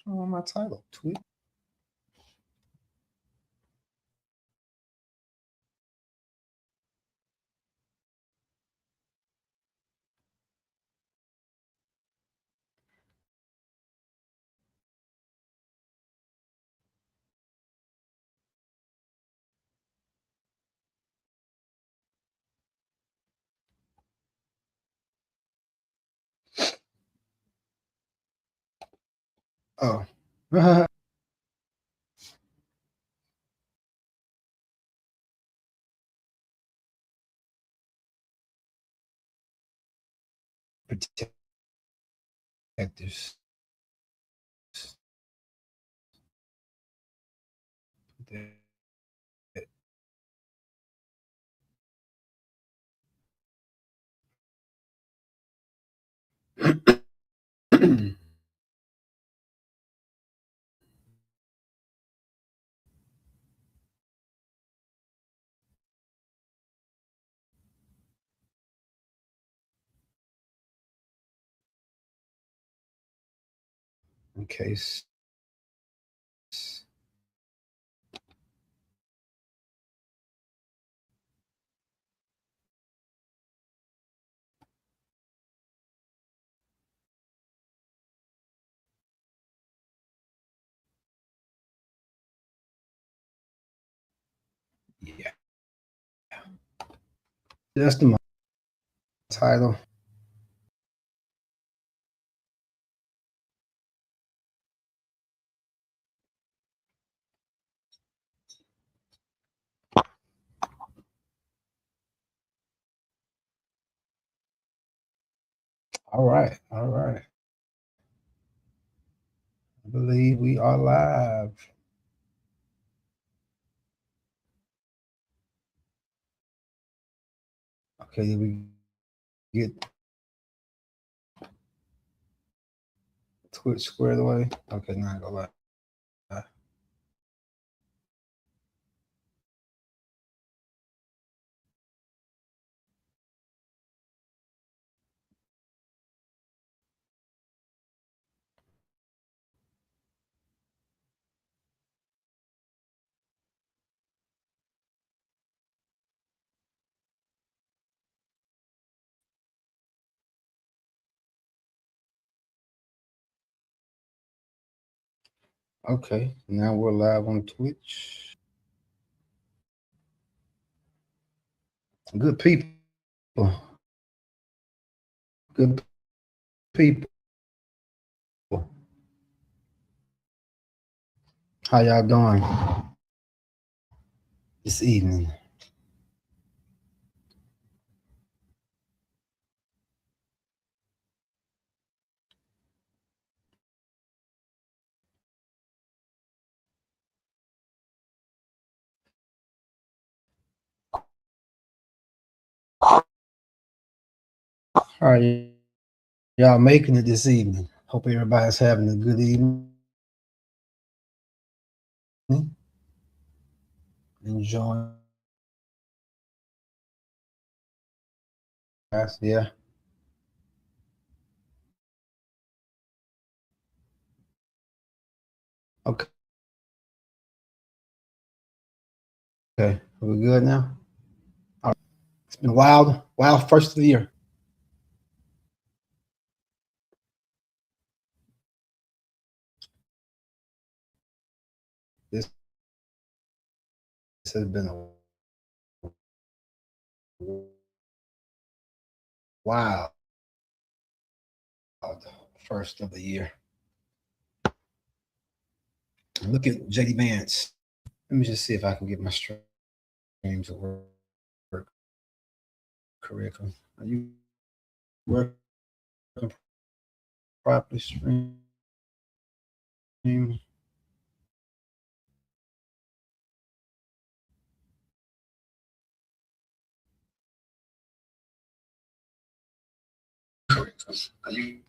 wrong with my title? Tweet. Oh. Protectors. In case. Yeah. That's the title. All right. All right. I believe we are live. Okay, did we get Twitch squared away? Okay, now I go live. Okay, now we're live on Twitch. Good people. Good people. How y'all doing this evening? How are y'all making it this evening? Hope everybody's having a good evening. Enjoying. Yeah. Okay. Okay. Are we good now? All right. It's been wild first of the year. This has been a wild first of the year. Look at JD Vance. Let me just see if I can get my streams to work correctly. Are you working properly? Stream. Are you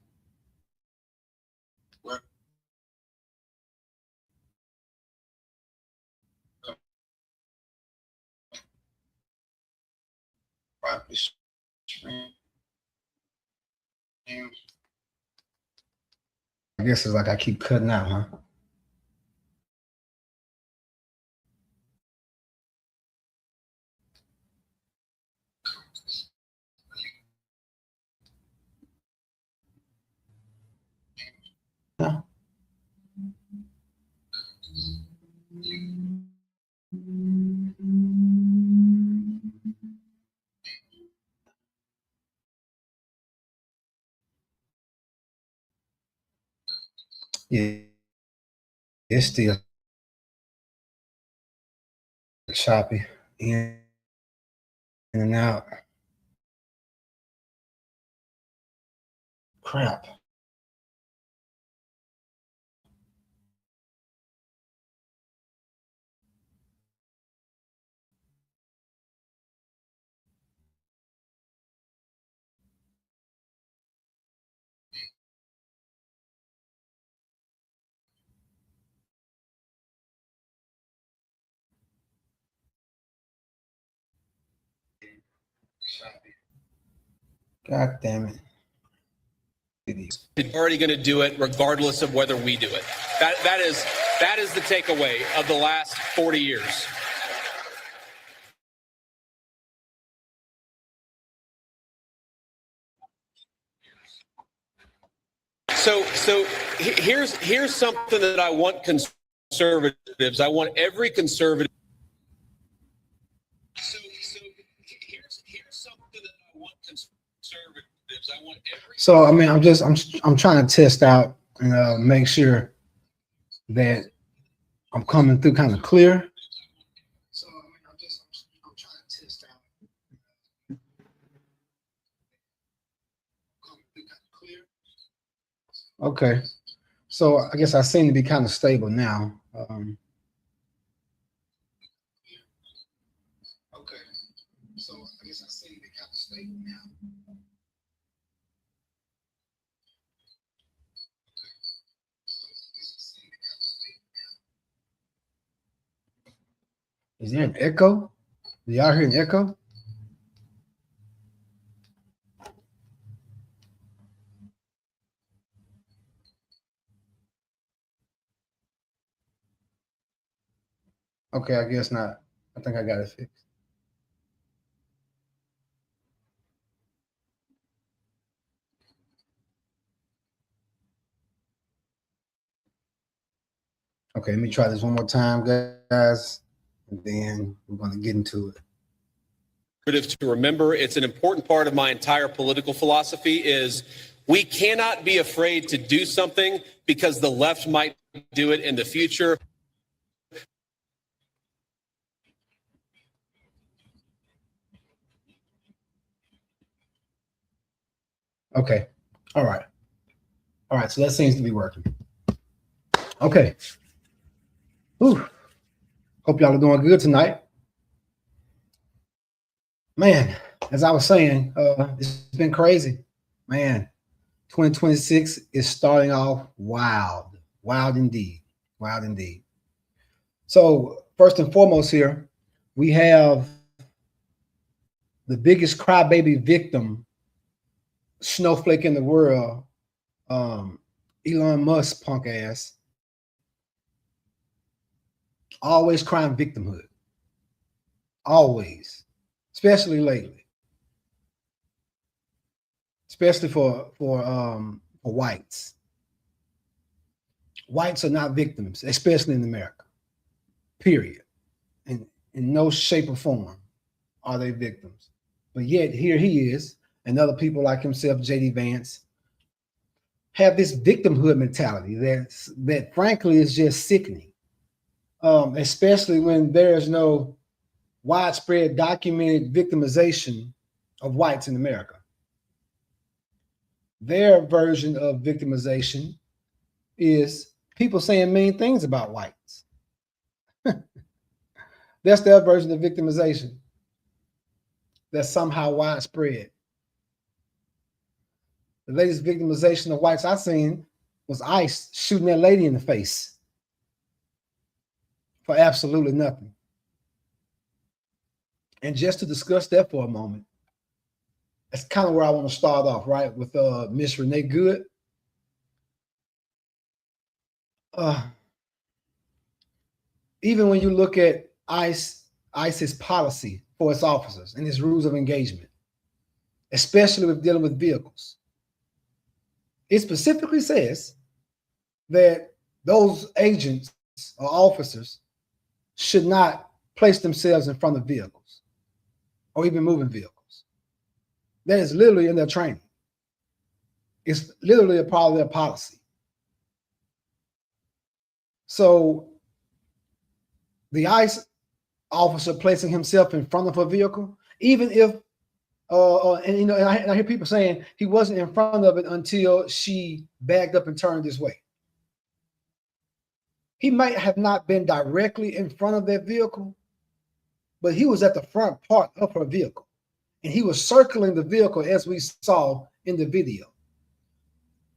working properly? Stream. I guess it's like I keep cutting out, huh? No. Yeah, it's still choppy in and out. Crap. God damn it. They're already going to do it regardless of whether we do it. That is the takeaway of the last 40 years. So here's something that I want conservatives. I want every conservative. So here's something that I want conservatives. I want every. So I mean, I'm trying to test out and make sure that I'm coming through kind of clear. So I mean, I'm trying to test out. Okay, so I guess I seem to be kind of stable now. Okay, so I guess I seem to be kind of stable now. Is there an echo? Do y'all hear an echo? Okay, I guess not. I think I got it fixed. Okay, let me try this one more time, guys, and then we're going to get into it. To remember, it's an important part of my entire political philosophy is we cannot be afraid to do something because the left might do it in the future. Okay. All right. All right. So that seems to be working. Okay. Whew. Hope y'all are doing good tonight. Man, as I was saying, it's been crazy. Man, 2026 is starting off wild. Wild indeed. Wild indeed. So, first and foremost, here, we have the biggest crybaby victim snowflake in the world, Elon Musk punk ass, always crying victimhood. Always, especially lately, especially for whites. Whites are not victims, especially in America. Period. In no shape or form are they victims. But yet here he is, and other people like himself, JD Vance, have this victimhood mentality that frankly is just sickening. Especially when there is no widespread documented victimization of whites in America. Their version of victimization is people saying mean things about whites. That's their version of victimization. That's somehow widespread. The latest victimization of whites I've seen was ICE shooting that lady in the face for absolutely nothing. And just to discuss that for a moment, that's kind of where I want to start off, right? With Miss Renee Good. even when you look at ICE's policy for its officers and its rules of engagement, especially with dealing with vehicles, it specifically says that those agents or officers should not place themselves in front of vehicles or even moving vehicles. That is literally in their training. It's literally a part of their policy. So the ICE officer placing himself in front of a vehicle, even if, and I hear people saying he wasn't in front of it until she backed up and turned this way. He might have not been directly in front of that vehicle, but he was at the front part of her vehicle, and he was circling the vehicle as we saw in the video.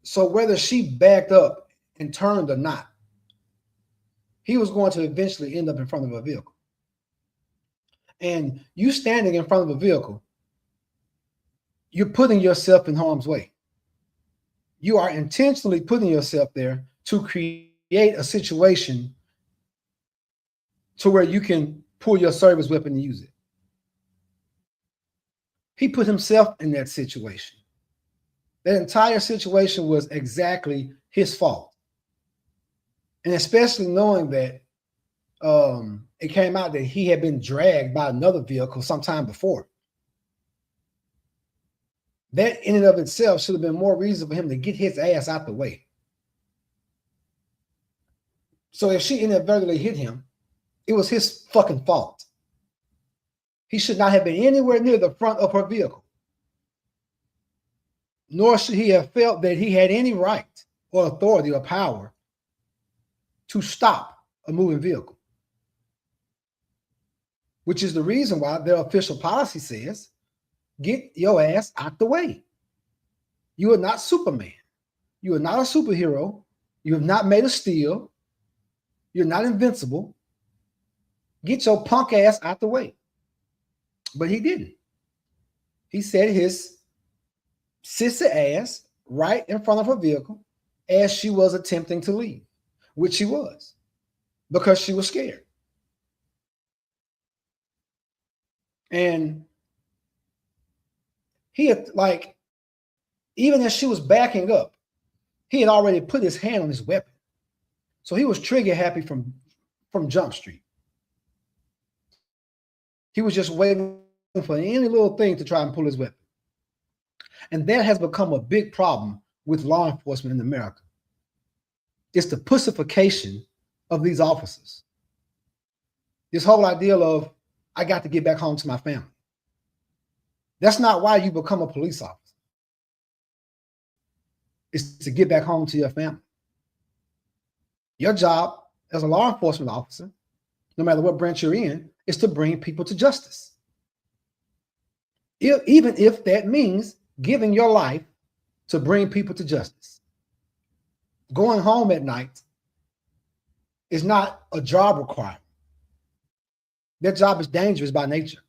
So whether she backed up and turned or not, he was going to eventually end up in front of a vehicle. And you standing in front of a vehicle, you're putting yourself in harm's way. You are intentionally putting yourself there to create a situation to where you can pull your service weapon and use it. He put himself in that situation. That entire situation was exactly his fault. And especially knowing that it came out that he had been dragged by another vehicle sometime before. That in and of itself should have been more reason for him to get his ass out the way. So if she inadvertently hit him, it was his fucking fault. He should not have been anywhere near the front of her vehicle. Nor should he have felt that he had any right or authority or power to stop a moving vehicle. Which is the reason why their official policy says, get your ass out the way. You are not Superman. You are not a superhero. You have not made of steel. You're not invincible. Get your punk ass out the way. But he didn't. He set his sissy ass right in front of her vehicle as she was attempting to leave, which she was, because she was scared. And he had, like, even as she was backing up, he had already put his hand on his weapon. So he was trigger happy from Jump Street. He was just waiting for any little thing to try and pull his weapon. And that has become a big problem with law enforcement in America. It's the pussification of these officers. This whole idea of, I got to get back home to my family. That's not why you become a police officer. It's to get back home to your family. Your job as a law enforcement officer, no matter what branch you're in, is to bring people to justice. Even if that means giving your life to bring people to justice. Going home at night is not a job requirement. Their job is dangerous by nature.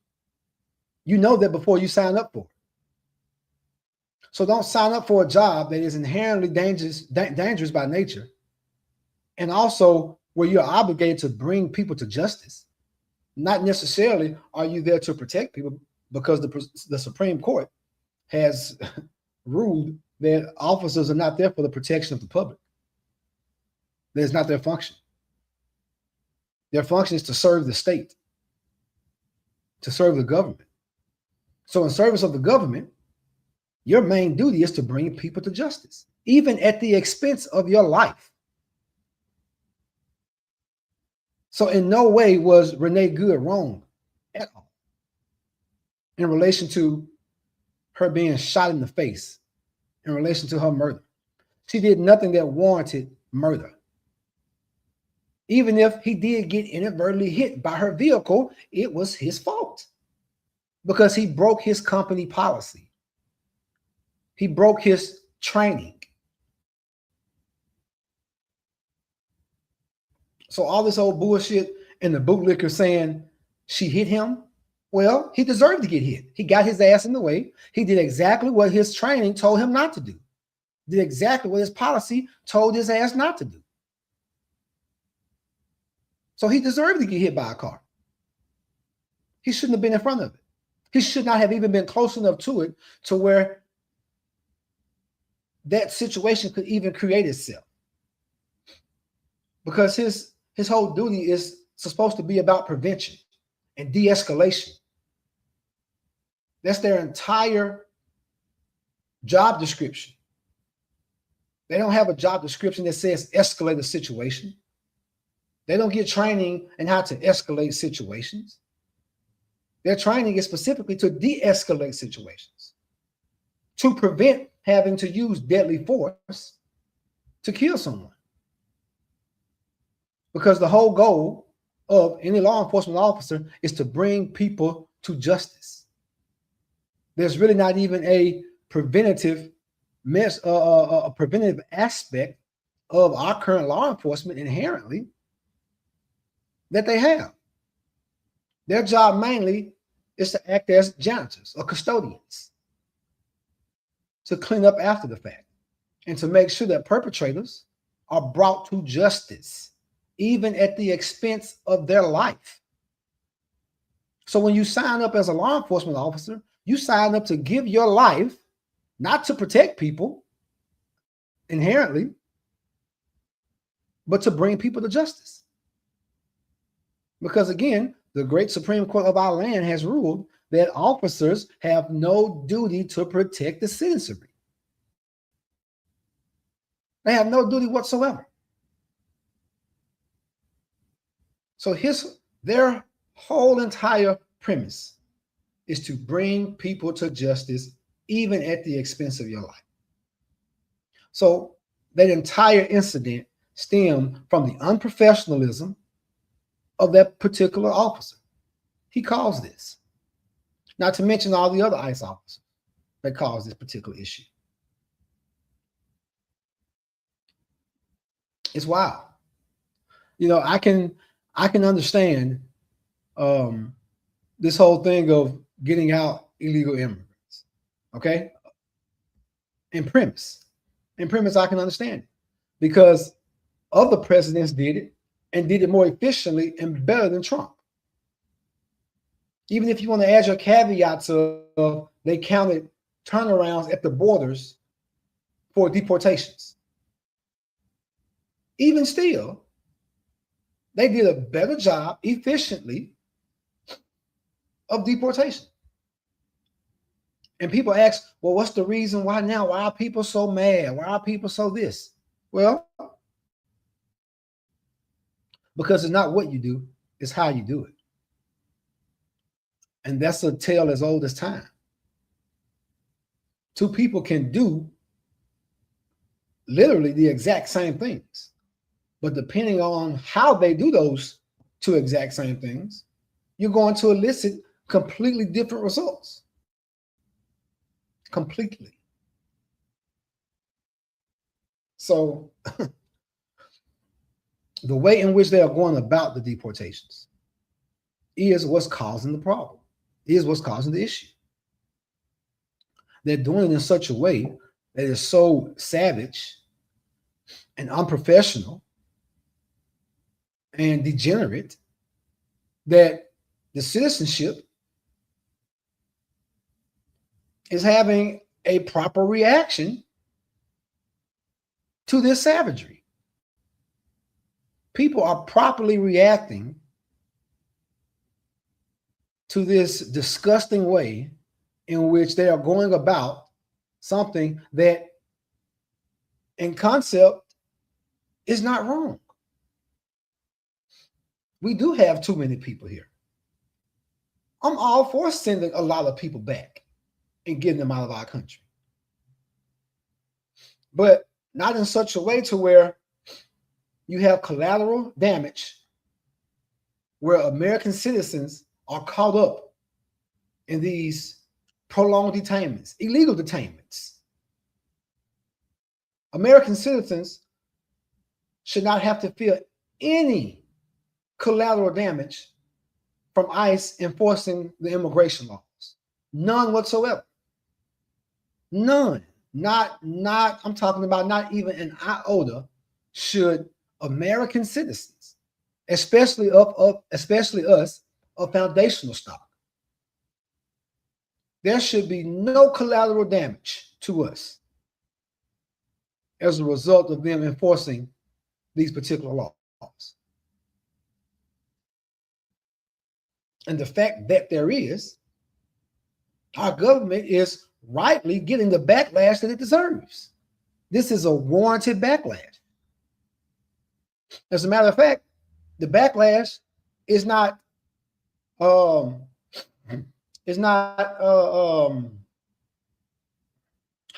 You know that before you sign up for it. So don't sign up for a job that is inherently dangerous by nature, and also where you're obligated to bring people to justice. Not necessarily are you there to protect people, because the Supreme Court has ruled that officers are not there for the protection of the public. That is not their function. Their function is to serve the state, to serve the government. So in service of the government, your main duty is to bring people to justice, even at the expense of your life. So in no way was Renee Good wrong at all in relation to her being shot in the face, in relation to her murder. She did nothing that warranted murder. Even if he did get inadvertently hit by her vehicle, it was his fault because he broke his company policy. He broke his training. So all this old bullshit and the bootlicker saying she hit him, well, he deserved to get hit. He got his ass in the way. He did exactly what his training told him not to do. Did exactly what his policy told his ass not to do. So he deserved to get hit by a car. He shouldn't have been in front of it. He should not have even been close enough to it to where that situation could even create itself. Because his whole duty is supposed to be about prevention and de-escalation. That's their entire job description. They don't have a job description that says escalate a situation. They don't get training in how to escalate situations. Their training is specifically to de-escalate situations, to prevent having to use deadly force to kill someone. Because the whole goal of any law enforcement officer is to bring people to justice. There's really not even a preventative aspect of our current law enforcement inherently that they have. Their job mainly is to act as janitors or custodians, to clean up after the fact and to make sure that perpetrators are brought to justice, even at the expense of their life. So when you sign up as a law enforcement officer, you sign up to give your life, not to protect people inherently, but to bring people to justice. Because again, the great Supreme Court of our land has ruled that officers have no duty to protect the citizenry. They have no duty whatsoever. So their whole entire premise is to bring people to justice, even at the expense of your life. So that entire incident stemmed from the unprofessionalism of that particular officer. He caused this. Not to mention all the other ICE officers that caused this particular issue. It's wild. You know, I can understand this whole thing of getting out illegal immigrants. Okay? In premise, I can understand it because other presidents did it and did it more efficiently and better than Trump. Even if you want to add your caveats of they counted turnarounds at the borders for deportations. Even still, they did a better job efficiently of deportation. And people ask, well, what's the reason why now? Why are people so mad? Why are people so this? Well, because it's not what you do, it's how you do it. And that's a tale as old as time. Two people can do literally the exact same things, but depending on how they do those two exact same things, you're going to elicit completely different results. Completely. So the way in which they are going about the deportations is what's causing the problem, is what's causing the issue. They're doing it in such a way that is so savage and unprofessional and degenerate that the citizenship is having a proper reaction to this savagery. People are properly reacting to this disgusting way in which they are going about something that in concept is not wrong. We do have too many people here. I'm all for sending a lot of people back and getting them out of our country. But not in such a way to where you have collateral damage where American citizens are caught up in these prolonged detainments, illegal detainments. American citizens should not have to feel any collateral damage from ICE enforcing the immigration laws. None whatsoever. None. Not, I'm talking about not even an iota should American citizens especially us, of foundational stock. There should be no collateral damage to us as a result of them enforcing these particular laws. And the fact that there is, our government is rightly getting the backlash that it deserves. This is a warranted backlash. As a matter of fact, the backlash is not how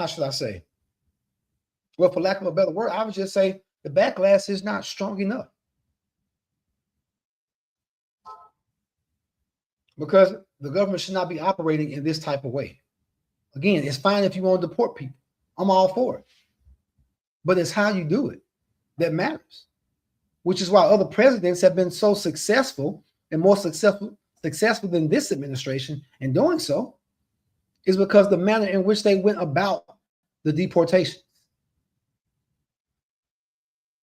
should I say? Well, for lack of a better word, I would just say the backlash is not strong enough. Because the government should not be operating in this type of way. Again, it's fine if you want to deport people. I'm all for it. But it's how you do it that matters. Which is why other presidents have been so successful and more successful than this administration in doing so, is because the manner in which they went about the deportations.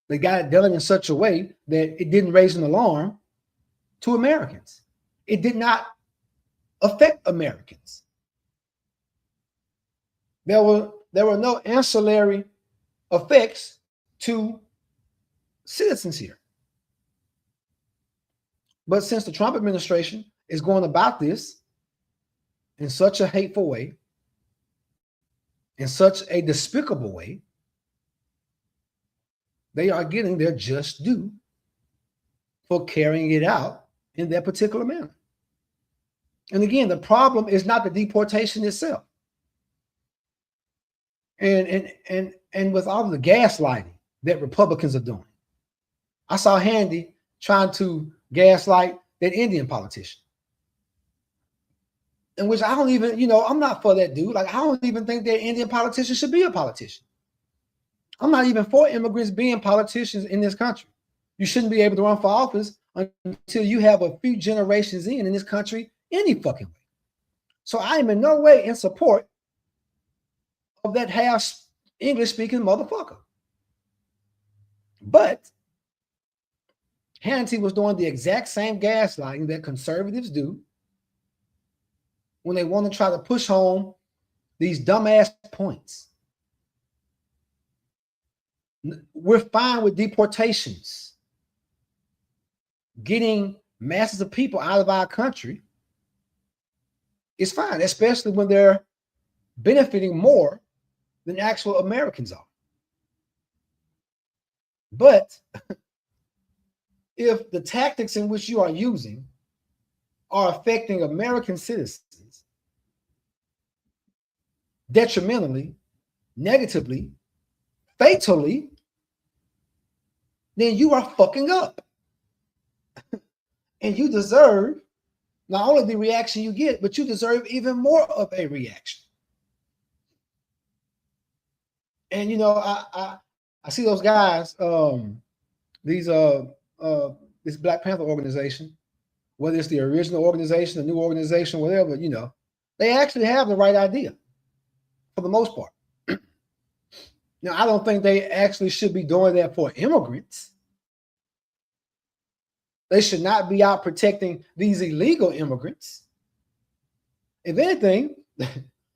They got it done in such a way that it didn't raise an alarm to Americans. It did not affect Americans. There were no ancillary effects to citizens here. But since the Trump administration is going about this in such a hateful way, in such a despicable way, they are getting their just due for carrying it out in that particular manner. And again, the problem is not the deportation itself. And with all of the gaslighting that Republicans are doing, I saw Handy trying to gaslight that Indian politician. In which I don't even, I'm not for that dude. Like, I don't even think that Indian politician should be a politician. I'm not even for immigrants being politicians in this country. You shouldn't be able to run for office until you have a few generations in this country any fucking way. So I am in no way in support of that half English speaking motherfucker. But Hannity was doing the exact same gaslighting that conservatives do when they want to try to push home these dumbass points. We're fine with deportations, getting masses of people out of our country. It's fine, especially when they're benefiting more than actual Americans are. But if the tactics in which you are using are affecting American citizens detrimentally, negatively, fatally, then you are fucking up. And you deserve not only the reaction you get, but you deserve even more of a reaction. And I see those guys, this Black Panther organization, whether it's the original organization, the new organization, whatever, they actually have the right idea for the most part. Now, I don't think they actually should be doing that for immigrants. They should not be out protecting these illegal immigrants. If anything,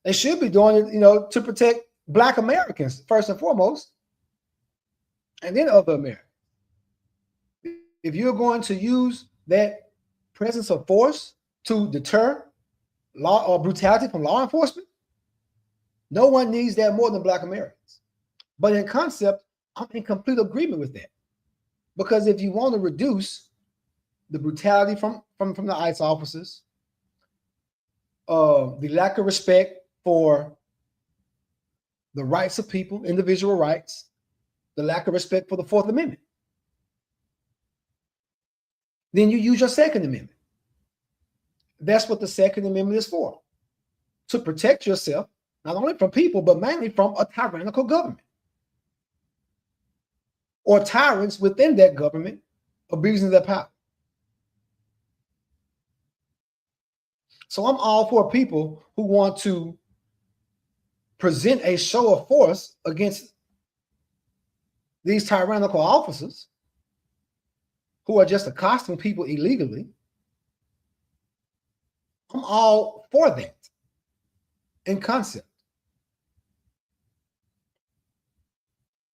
they should be doing it, to protect Black Americans first and foremost, and then other Americans. If you're going to use that presence of force to deter law or brutality from law enforcement, no one needs that more than Black Americans. But in concept, I'm in complete agreement with that. Because if you want to reduce the brutality from the ICE officers, the lack of respect for the rights of people, individual rights, the lack of respect for the Fourth Amendment, then you use your Second Amendment. That's what the Second Amendment is for, to protect yourself, not only from people, but mainly from a tyrannical government or tyrants within that government abusing their power. So I'm all for people who want to present a show of force against these tyrannical officers, who are just accosting people illegally, I'm all for that in concept.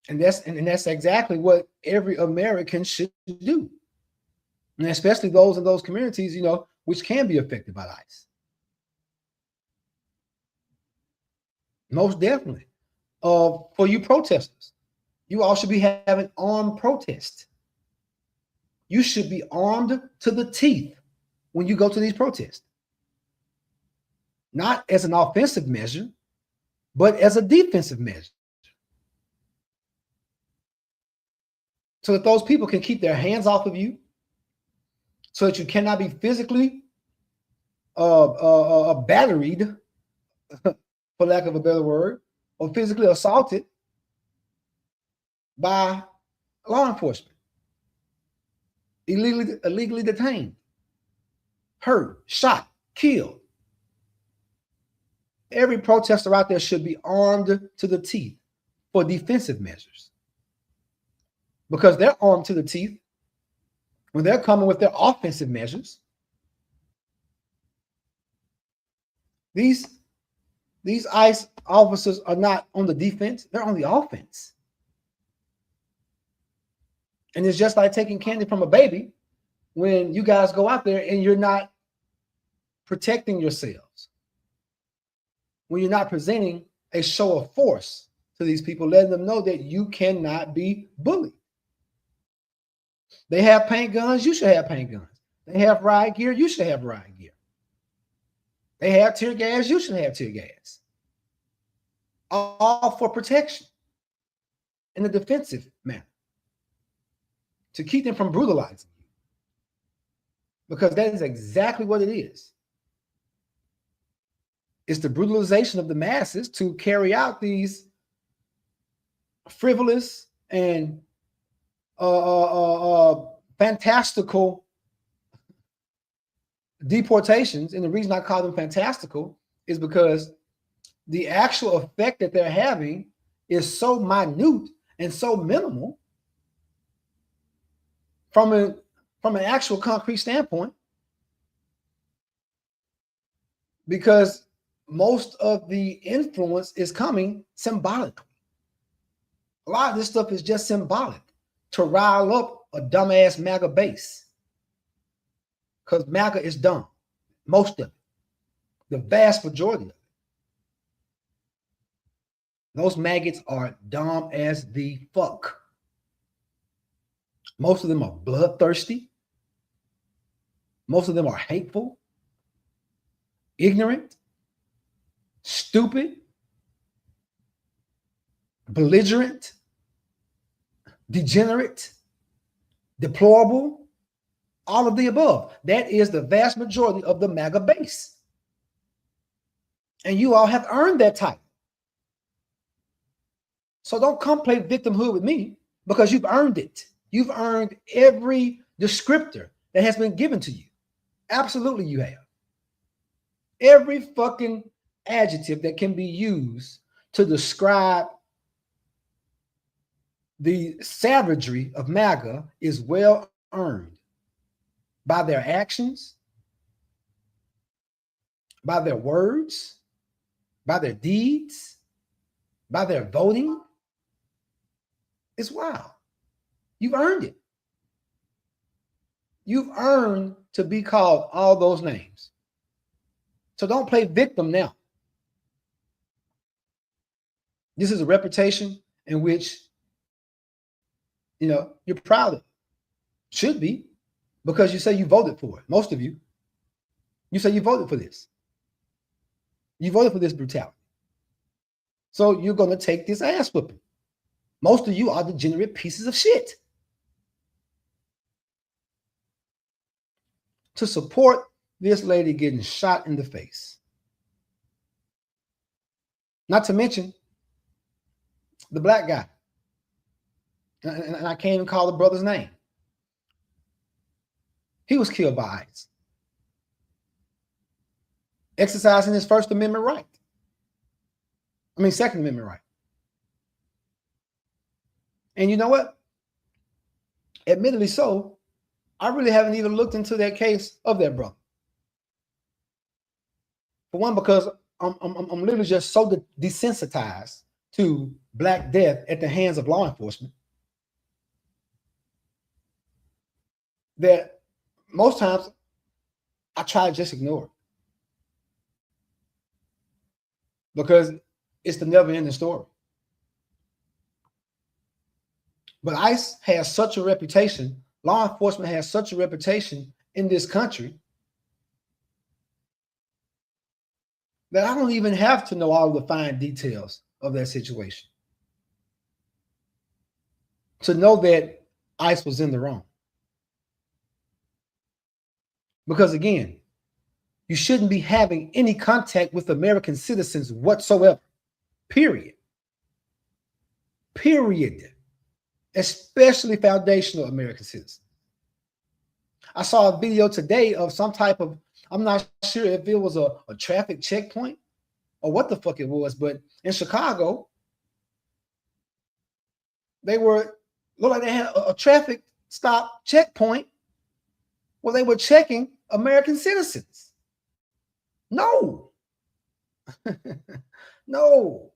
And that's exactly what every American should do. And especially those in those communities, which can be affected by ICE. Most definitely. For you protesters, you all should be having armed protest. You should be armed to the teeth when you go to these protests. Not as an offensive measure, but as a defensive measure. So that those people can keep their hands off of you, so that you cannot be physically batteried, for lack of a better word, or physically assaulted by law enforcement, illegally detained, hurt, shot, killed. Every protester out there should be armed to the teeth for defensive measures, because they're armed to the teeth when they're coming with their offensive measures. These ICE officers are not on the defense, they're on the offense. And it's just like taking candy from a baby when you guys go out there and you're not protecting yourselves, when you're not presenting a show of force to these people, letting them know that you cannot be bullied. They have paint guns, you should have paint guns. They have riot gear, you should have riot gear. They have tear gas, you should have tear gas. All for protection in a defensive manner, to keep them from brutalizing you. Because that is exactly what it is. It's the brutalization of the masses to carry out these frivolous and fantastical deportations. And the reason I call them fantastical is because the actual effect that they're having is so minute and so minimal from an actual concrete standpoint, because most of the influence is coming symbolically. A lot of this stuff is just symbolic to rile up a dumbass MAGA base, because MAGA is dumb. Most of it, the vast majority of it. Those maggots are dumb as the fuck. Most of them are bloodthirsty. Most of them are hateful, ignorant, stupid, belligerent, degenerate, deplorable, all of the above. That is the vast majority of the MAGA base. And you all have earned that title. So don't come play victimhood with me, because you've earned it. You've earned every descriptor that has been given to you. Absolutely, you have. Every fucking adjective that can be used to describe the savagery of MAGA is well earned by their actions, by their words, by their deeds, by their voting. It's wild. You've earned it. You've earned to be called all those names. So don't play victim now. This is a reputation in which, you're proud of. Should be, because you say you voted for it. Most of you. You say you voted for this. You voted for this brutality. So you're going to take this ass whooping. Most of you are degenerate pieces of shit. To support this lady getting shot in the face. Not to mention the black guy. And I can't even call the brother's name. He was killed by ICE, exercising his First Amendment right. Second Amendment right. And you know what? Admittedly so, I really haven't even looked into that case of that brother. For one, because I'm literally just so desensitized to Black death at the hands of law enforcement that most times I try to just ignore it because it's the never-ending story. But ICE has such a reputation, law enforcement has such a reputation in this country that I don't even have to know all the fine details of that situation to know that ICE was in the wrong. Because again, you shouldn't be having any contact with American citizens whatsoever, period. Period. Especially foundational American citizens. I saw a video today of some type of, I'm not sure if it was a traffic checkpoint or what the fuck it was, but in Chicago, they looked like they had a traffic stop checkpoint where they were checking American citizens. No. No.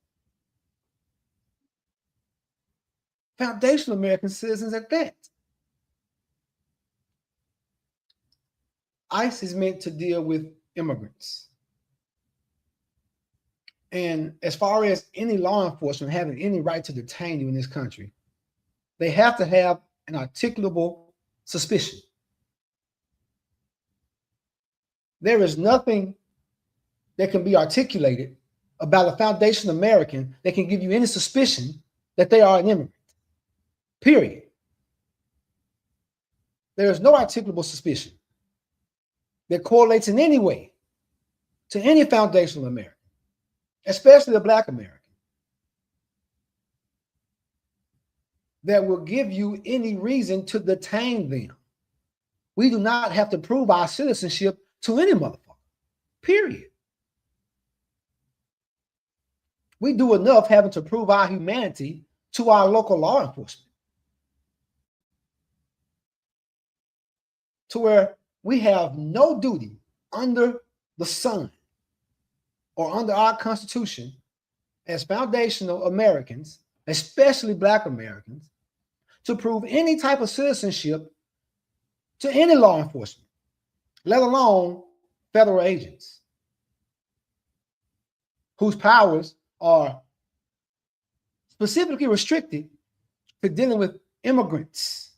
Foundational American citizens at that. ICE is meant to deal with immigrants. And as far as any law enforcement having any right to detain you in this country, they have to have an articulable suspicion. There is nothing that can be articulated about a foundation American that can give you any suspicion that they are an immigrant. Period. There is no articulable suspicion that correlates in any way to any foundational American, especially a Black American, that will give you any reason to detain them. We do not have to prove our citizenship to any motherfucker. Period. We do enough having to prove our humanity to our local law enforcement, to where we have no duty under the sun or under our Constitution as foundational Americans, especially Black Americans, to prove any type of citizenship to any law enforcement, let alone federal agents whose powers are specifically restricted to dealing with immigrants.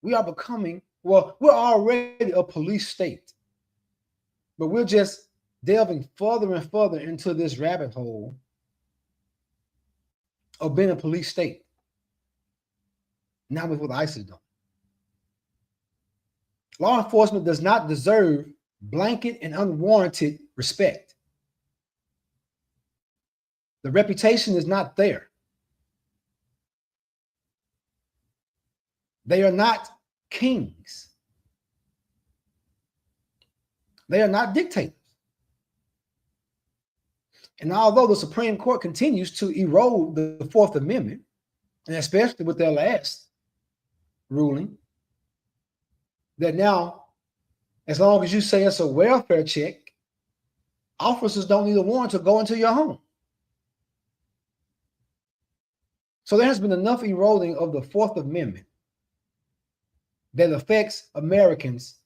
We are becoming, well, we're already a police state, but we're just delving further and further into this rabbit hole of being a police state. Now with what ICE is doing. Law enforcement does not deserve blanket and unwarranted respect. The reputation is not there. They are not kings. They are not dictators. And although the Supreme Court continues to erode the Fourth Amendment, and especially with their last ruling, that now, as long as you say it's a welfare check, officers don't need a warrant to go into your home. So there has been enough eroding of the Fourth Amendment that affects Americans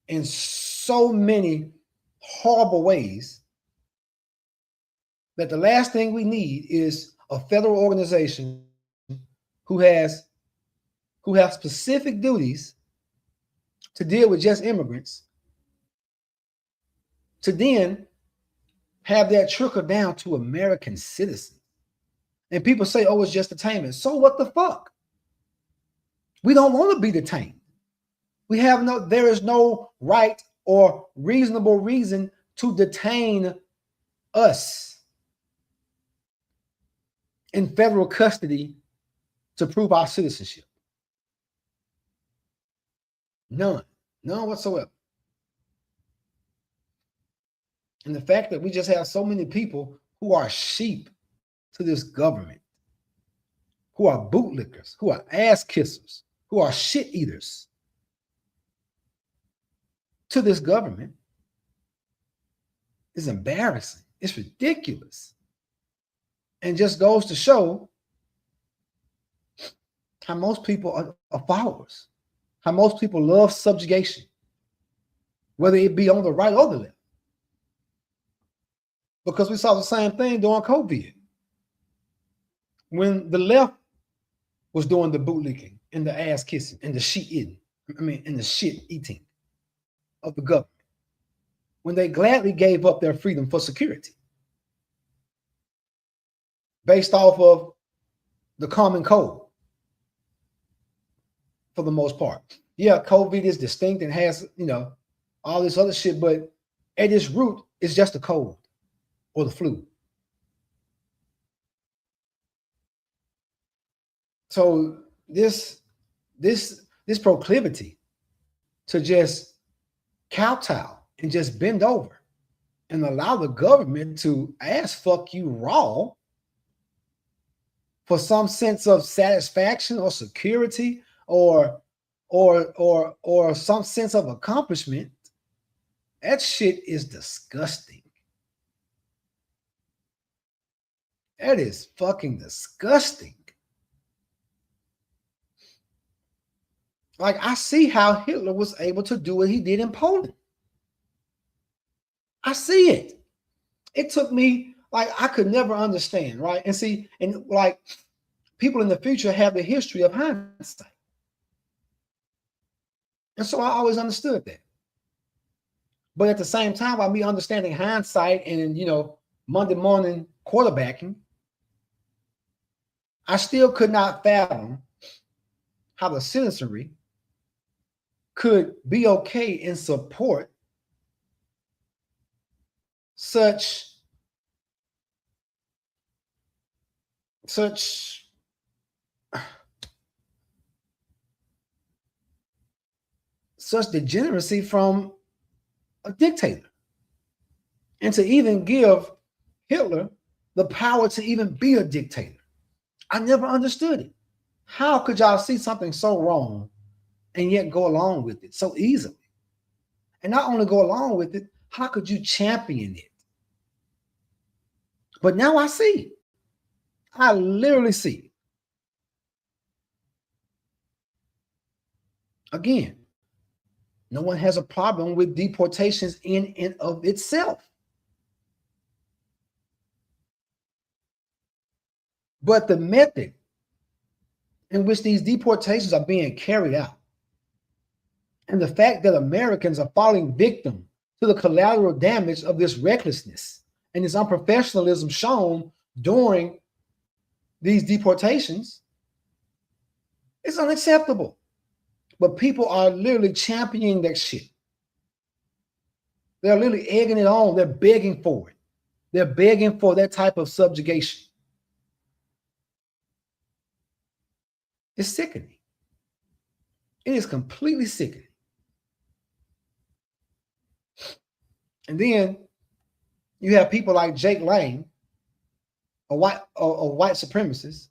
in so many horrible ways that the last thing we need is a federal organization who has specific duties to deal with just immigrants, to then have that trickle down to American citizens. And people say, oh, it's just detainment. So what the fuck? We don't want to be detained. There is no right or reasonable reason to detain us in federal custody to prove our citizenship. None whatsoever. And the fact that we just have so many people who are sheep to this government, who are bootlickers, who are ass kissers, who are shit eaters to this government is embarrassing. It's ridiculous. And just goes to show how most people are followers, how most people love subjugation, whether it be on the right or the left. Because we saw the same thing during COVID. When the left was doing the bootlicking and the ass kissing and the shit eating, and the shit eating of the government, when they gladly gave up their freedom for security based off of the common code for the most part. Yeah, COVID is distinct and has, all this other shit, but at its root, it's just a cold or the flu. So this proclivity to just kowtow and just bend over and allow the government to ass fuck you raw for some sense of satisfaction or security or some sense of accomplishment, that shit is disgusting. That is fucking disgusting. Like, I see how Hitler was able to do what he did in Poland. I see it. It took me, like, I could never understand, right? And see, and like, people in the future have the history of hindsight. And so I always understood that. But at the same time, by me understanding hindsight and, Monday morning quarterbacking, I still could not fathom how the citizenry could be okay and support such degeneracy from a dictator, and to even give Hitler the power to even be a dictator. I never understood it. How could y'all see something so wrong and yet go along with it so easily? And not only go along with it, how could you champion it? But now I see. I literally see. Again, no one has a problem with deportations in and of itself. But the method in which these deportations are being carried out, and the fact that Americans are falling victim to the collateral damage of this recklessness and this unprofessionalism shown during these deportations is unacceptable. But people are literally championing that shit. They're literally egging it on. They're begging for it. They're begging for that type of subjugation. It's sickening. It is completely sickening. And then you have people like Jake Lang, a white supremacist,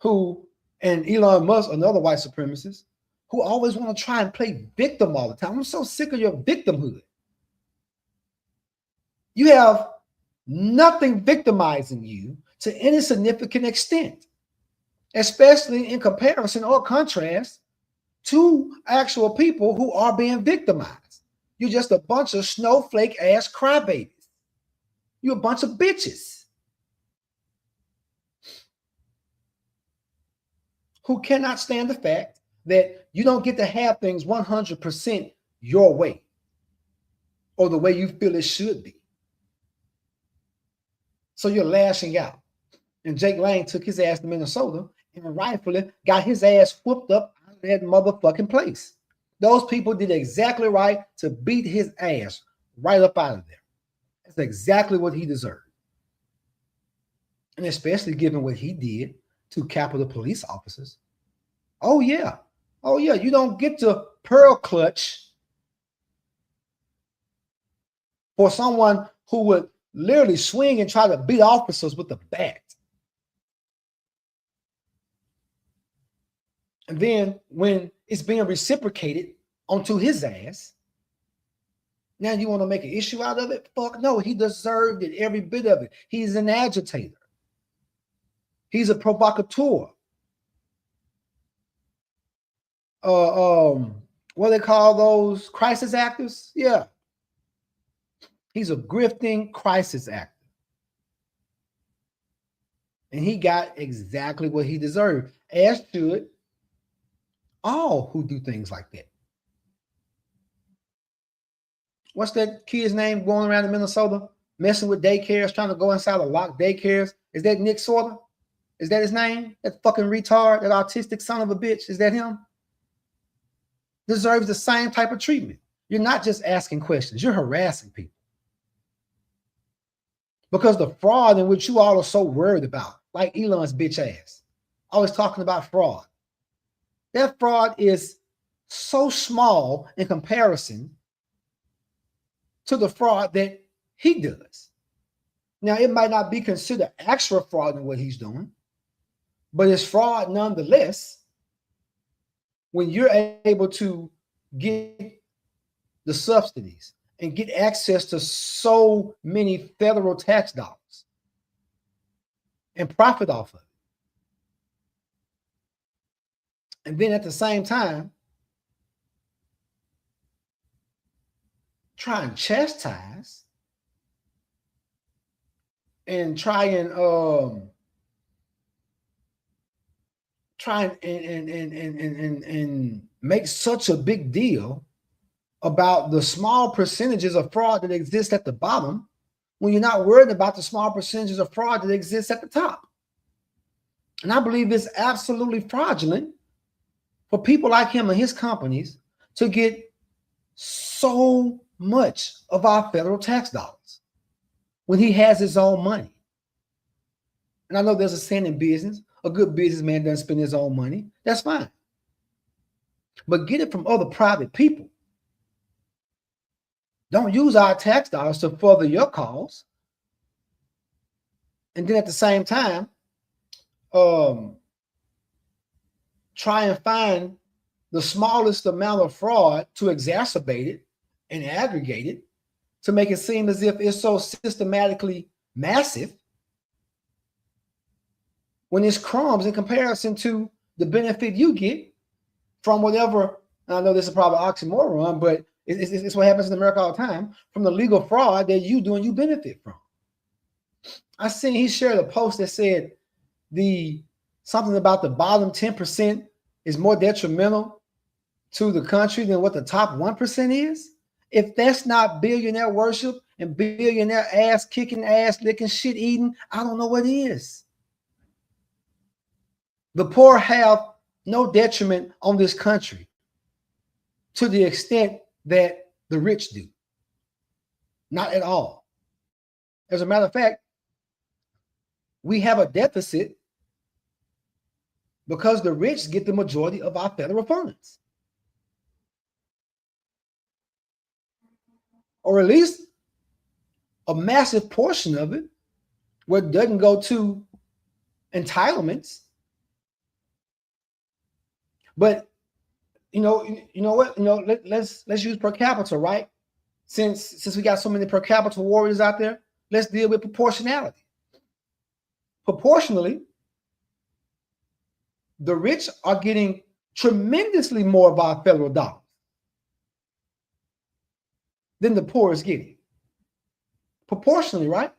who, and Elon Musk, another white supremacist, who always want to try and play victim all the time. I'm so sick of your victimhood. You have nothing victimizing you to any significant extent, especially in comparison or contrast to actual people who are being victimized. You're just a bunch of snowflake ass crybabies. You're a bunch of bitches who cannot stand the fact that you don't get to have things 100% your way or the way you feel it should be. So you're lashing out. And Jake Lang took his ass to Minnesota and rightfully got his ass whooped up out of that motherfucking place. Those people did exactly right to beat his ass right up out of there. That's exactly what he deserved. And especially given what he did to Capitol Police officers. Oh yeah. You don't get to pearl clutch for someone who would literally swing and try to beat officers with a bat. And then when it's being reciprocated onto his ass, now you want to make an issue out of it? Fuck no, he deserved it, every bit of it. He's an agitator. He's a provocateur. What do they call those crisis actors? Yeah. He's a grifting crisis actor. And he got exactly what he deserved, as should all who do things like that. What's that kid's name going around in Minnesota, messing with daycares, trying to go inside of locked daycares? Is that Nick Sorter? Is that his name? That fucking retard, that autistic son of a bitch? Is that him? Deserves the same type of treatment. You're not just asking questions, you're harassing people. Because the fraud in which you all are so worried about, like Elon's bitch ass, always talking about fraud. That fraud is so small in comparison to the fraud that he does. Now, it might not be considered actual fraud in what he's doing, but it's fraud nonetheless when you're able to get the subsidies and get access to so many federal tax dollars and profit off of it. And then at the same time, try and chastise and try and make such a big deal about the small percentages of fraud that exist at the bottom when you're not worried about the small percentages of fraud that exists at the top. And I believe it's absolutely fraudulent for people like him and his companies to get so much of our federal tax dollars when he has his own money. And I know there's a saying in business, a good businessman doesn't spend his own money. That's fine. But get it from other private people. Don't use our tax dollars to further your cause. And then at the same time, try and find the smallest amount of fraud to exacerbate it and aggregate it to make it seem as if it's so systematically massive when it's crumbs in comparison to the benefit you get from whatever. And I know this is probably oxymoron, but it's what happens in America all the time, from the legal fraud that you do and you benefit from. I seen he shared a post that said something about the bottom 10% is more detrimental to the country than what the top 1% is. If that's not billionaire worship and billionaire ass kicking, ass licking, shit eating, I don't know what is. The poor have no detriment on this country to the extent that the rich do. Not at all. As a matter of fact, we have a deficit because the rich get the majority of our federal funds. Or at least a massive portion of it where it doesn't go to entitlements. But you know what? Let's use per capita, right? Since we got so many per capita warriors out there, let's deal with proportionality. Proportionally, the rich are getting tremendously more of our federal dollars than the poor is getting. Proportionally, right?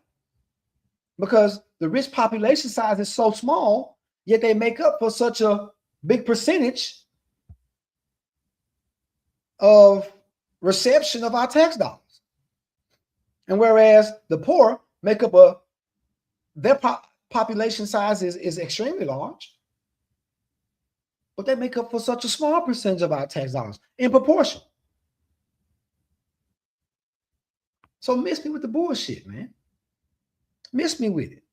Because the rich population size is so small, yet they make up for such a big percentage of reception of our tax dollars. And whereas the poor make up their population size is extremely large, but they make up for such a small percentage of our tax dollars in proportion. So miss me with the bullshit, man. Miss me with it.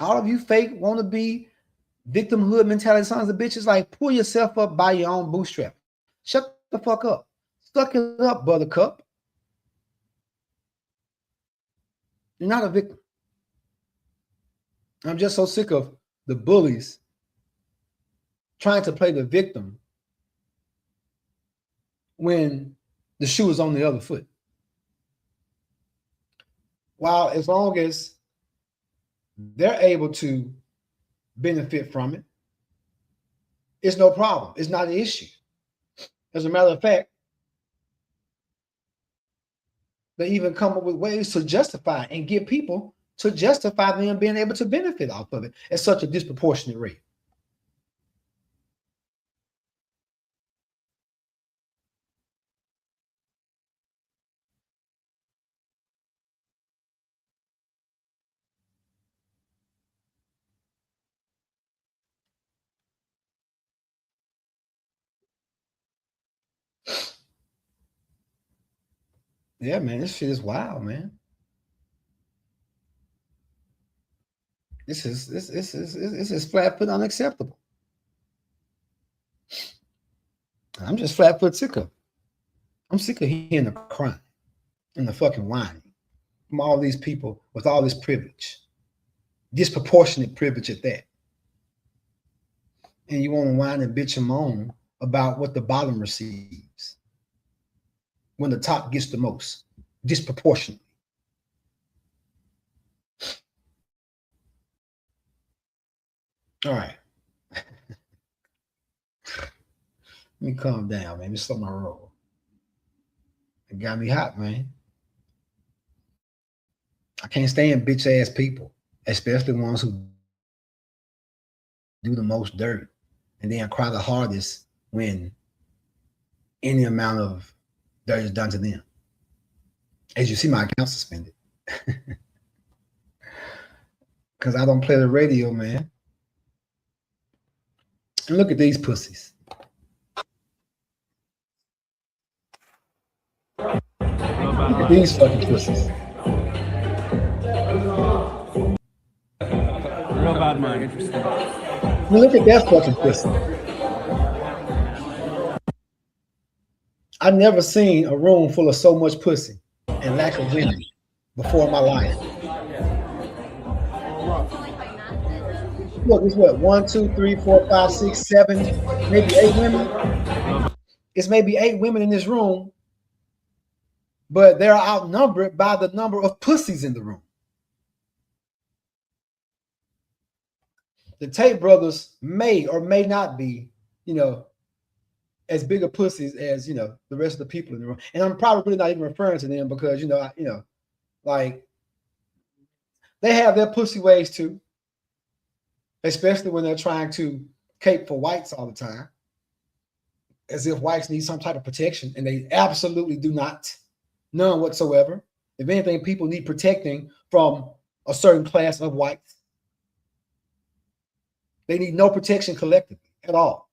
All of you fake want to be victimhood mentality sons of bitches, like pull yourself up by your own bootstrap. Shut the fuck up. Suck it up, buttercup. You're not a victim. I'm just so sick of the bullies trying to play the victim when the shoe is on the other foot. While as long as they're able to benefit from it, it's no problem. It's not an issue. As a matter of fact, they even come up with ways to justify and get people to justify them being able to benefit off of it at such a disproportionate rate. Yeah, man, this shit is wild, man. This is flat foot unacceptable. I'm just flat foot sick of it. I'm sick of hearing the crying and the fucking whining from all these people with all this privilege, disproportionate privilege at that. And you want to whine and bitch and moan about what the bottom receives when the top gets the most, disproportionately. All right. Let me calm down, man. Let me slow my roll. It got me hot, man. I can't stand bitch ass people, especially ones who do the most dirt and then cry the hardest when any amount of dirt is done to them. As you see, my account suspended. Because I don't play the radio, man. And look at these pussies. Look at these fucking pussies. Real bad mind. Interesting. Look at that fucking pussy. I've never seen a room full of so much pussy and lack of women before in my life. Look, it's what? 1, 2, 3, 4, 5, 6, 7, maybe 8 women. It's maybe 8 women in this room, but they're outnumbered by the number of pussies in the room. The Tate brothers may or may not be, as big of pussies as, the rest of the people in the room. And I'm probably not even referring to them because, like they have their pussy ways too, especially when they're trying to cape for whites all the time, as if whites need some type of protection, and they absolutely do not, none whatsoever. If anything, people need protecting from a certain class of whites. They need no protection collectively at all.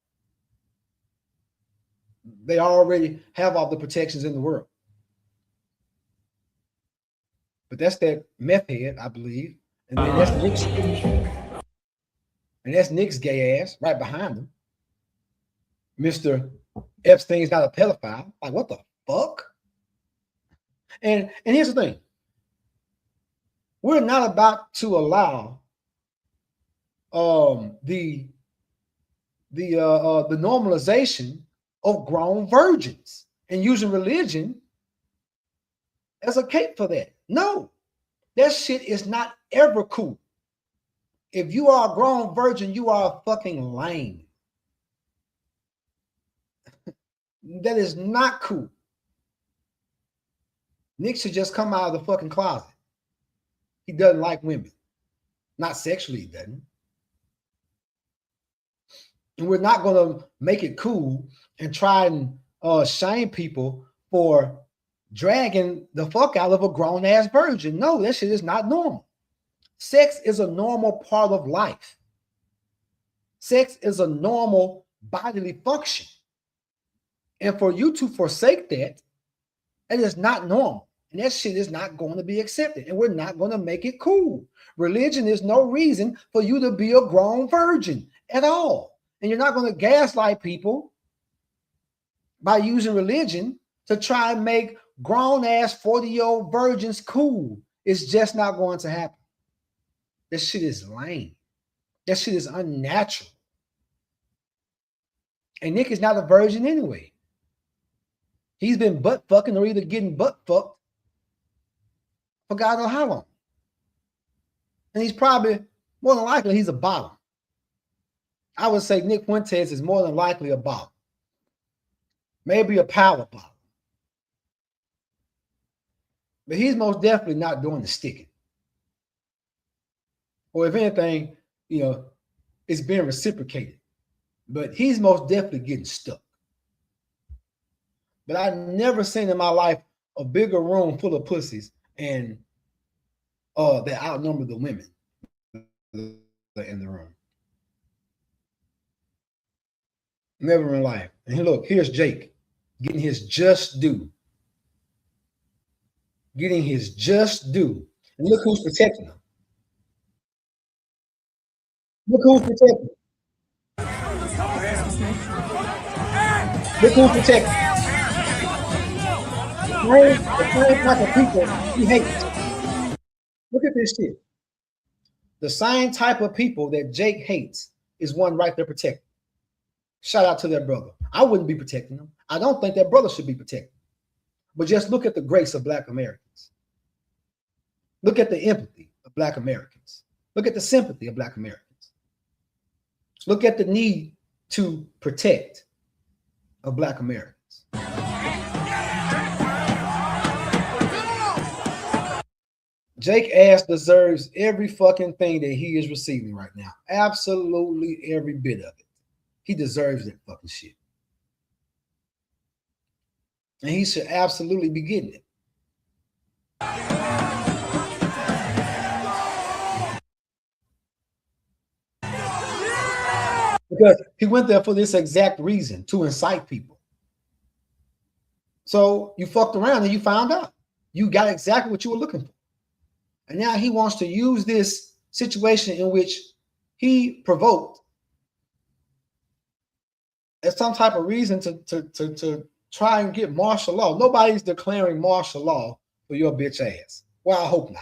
They already have all the protections in the world. But that's that meth head, I believe. And then that's Nick's. And that's Nick's gay ass right behind him. Mr. Epstein's not a pedophile. Like, what the fuck? And here's the thing. We're not about to allow the normalization of grown virgins and using religion as a cape for that. No, that shit is not ever cool. If you are a grown virgin, you are a fucking lame. That is not cool. Nick should just come out of the fucking closet. He doesn't like women. Not sexually, he doesn't. And we're not going to make it cool and try and shame people for dragging the fuck out of a grown-ass virgin. No, that shit is not normal. Sex is a normal part of life. Sex is a normal bodily function. And for you to forsake that, that is not normal. And that shit is not going to be accepted. And we're not going to make it cool. Religion is no reason for you to be a grown virgin at all. And you're not going to gaslight people by using religion to try and make grown-ass 40-year-old virgins cool. It's just not going to happen. That shit is lame. That shit is unnatural. And Nick is not a virgin anyway. He's been butt fucking or either getting butt fucked for God knows how long. And he's probably, more than likely, he's a bottom. I would say Nick Fuentes is more than likely a bottom. Maybe a power bottom. But he's most definitely not doing the sticking. Or if anything, it's being reciprocated. But he's most definitely getting stuck. But I've never seen in my life a bigger room full of pussies and that outnumber the women in the room. Never in life. And look, here's Jake getting his just due. Getting his just due. And look who's protecting him. Look who's protecting him. Look who's protecting him. The same type of people he hates. Look at this shit. The same type of people that Jake hates is one right there protecting. Shout out to their brother. I wouldn't be protecting them. I don't think that brother should be protected. But just look at the grace of Black Americans. Look at the empathy of Black Americans. Look at the sympathy of Black Americans. Look at the need to protect of Black Americans. Jake Ass deserves every fucking thing that he is receiving right now. Absolutely every bit of it. He deserves that fucking shit. And he should absolutely be getting it. Because he went there for this exact reason, to incite people. So you fucked around and you found out. You got exactly what you were looking for. And now he wants to use this situation in which he provoked as some type of reason to try and get martial law. Nobody's declaring martial law for your bitch ass. Well, I hope not.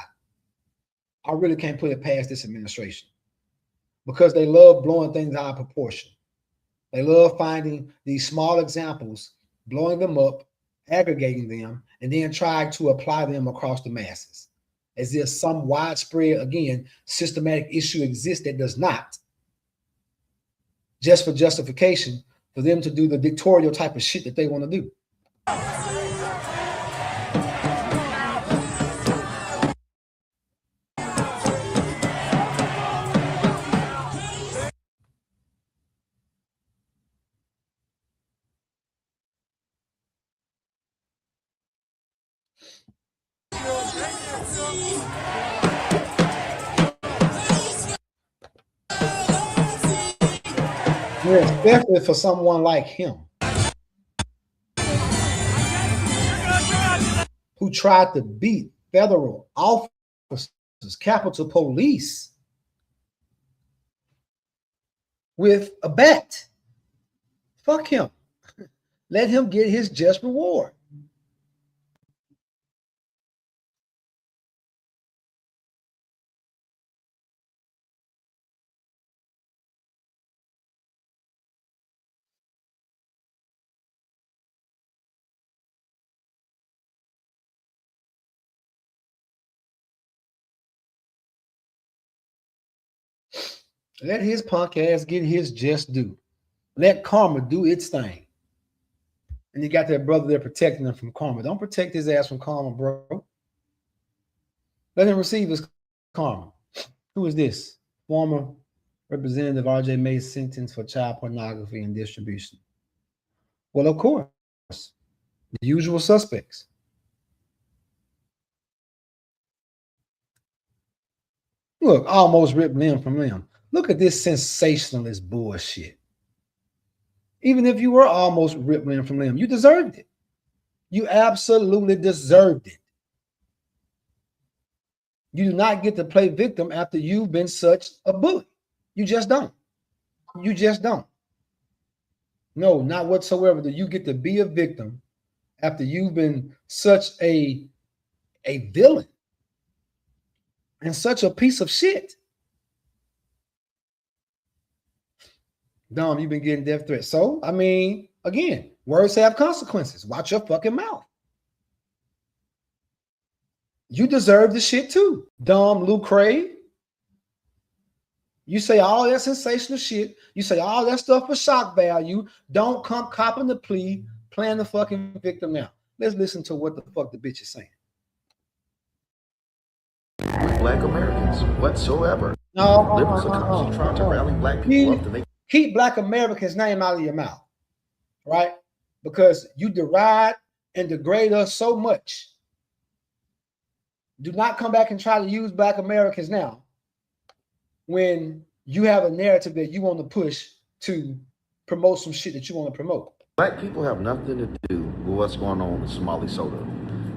I really can't put it past this administration because they love blowing things out of proportion. They love finding these small examples, blowing them up, aggregating them, and then trying to apply them across the masses. As if some widespread, again, systematic issue exists that does not. Just for justification for them to do the dictatorial type of shit that they want to do. Especially for someone like him who tried to beat federal officers, Capitol Police, with a bat. Fuck him. Let him get his just reward. Let his punk ass get his just due. Let karma do its thing. And you got that brother there protecting him from karma. Don't protect his ass from karma, bro. Let him receive his karma. Who is this? Former Representative R.J. Mays sentenced for child pornography and distribution. Well, of course, the usual suspects. Look, almost ripped limb from limb. Look at this sensationalist bullshit. Even if you were almost ripped limb from limb, you deserved it. You absolutely deserved it. You do not get to play victim after you've been such a bully. You just don't. You just don't. No, not whatsoever do you get to be a victim after you've been such a villain and such a piece of shit. Dom, you've been getting death threats. So, I mean, again, words have consequences. Watch your fucking mouth. You deserve the shit too. Dom Lou Craig. You say all that sensational shit. You say all that stuff for shock value. Don't come copping the plea, playing the fucking victim now. Let's listen to what the fuck the bitch is saying. Black Americans whatsoever. No, Liberals are constantly trying to rally black people up to make. Keep Black Americans' name out of your mouth, right? Because you deride and degrade us so much. Do not come back and try to use Black Americans now when you have a narrative that you want to push to promote some shit that you want to promote. Black people have nothing to do with what's going on in Somali soda.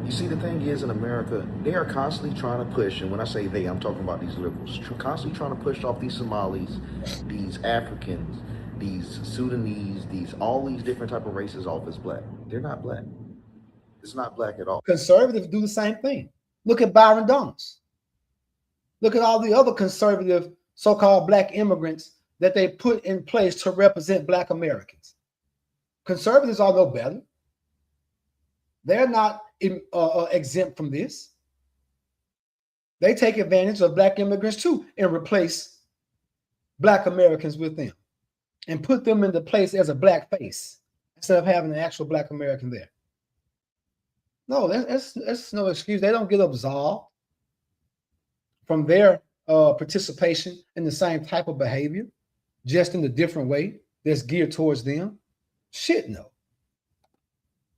You see, the thing is, in America, they are constantly trying to push, and when I say they, I'm talking about these liberals, constantly trying to push off these Somalis, these Africans, these Sudanese, all these different type of races off as black. They're not black. It's not black at all. Conservatives do the same thing. Look at Byron Donalds. Look at all the other conservative so-called black immigrants that they put in place to represent Black Americans. Conservatives are no better. They're not exempt from this. They take advantage of black immigrants too and replace Black Americans with them and put them into place as a black face instead of having an actual Black American there. No, that's no excuse. They don't get absolved from their participation in the same type of behavior, just in a different way that's geared towards them. Shit, no.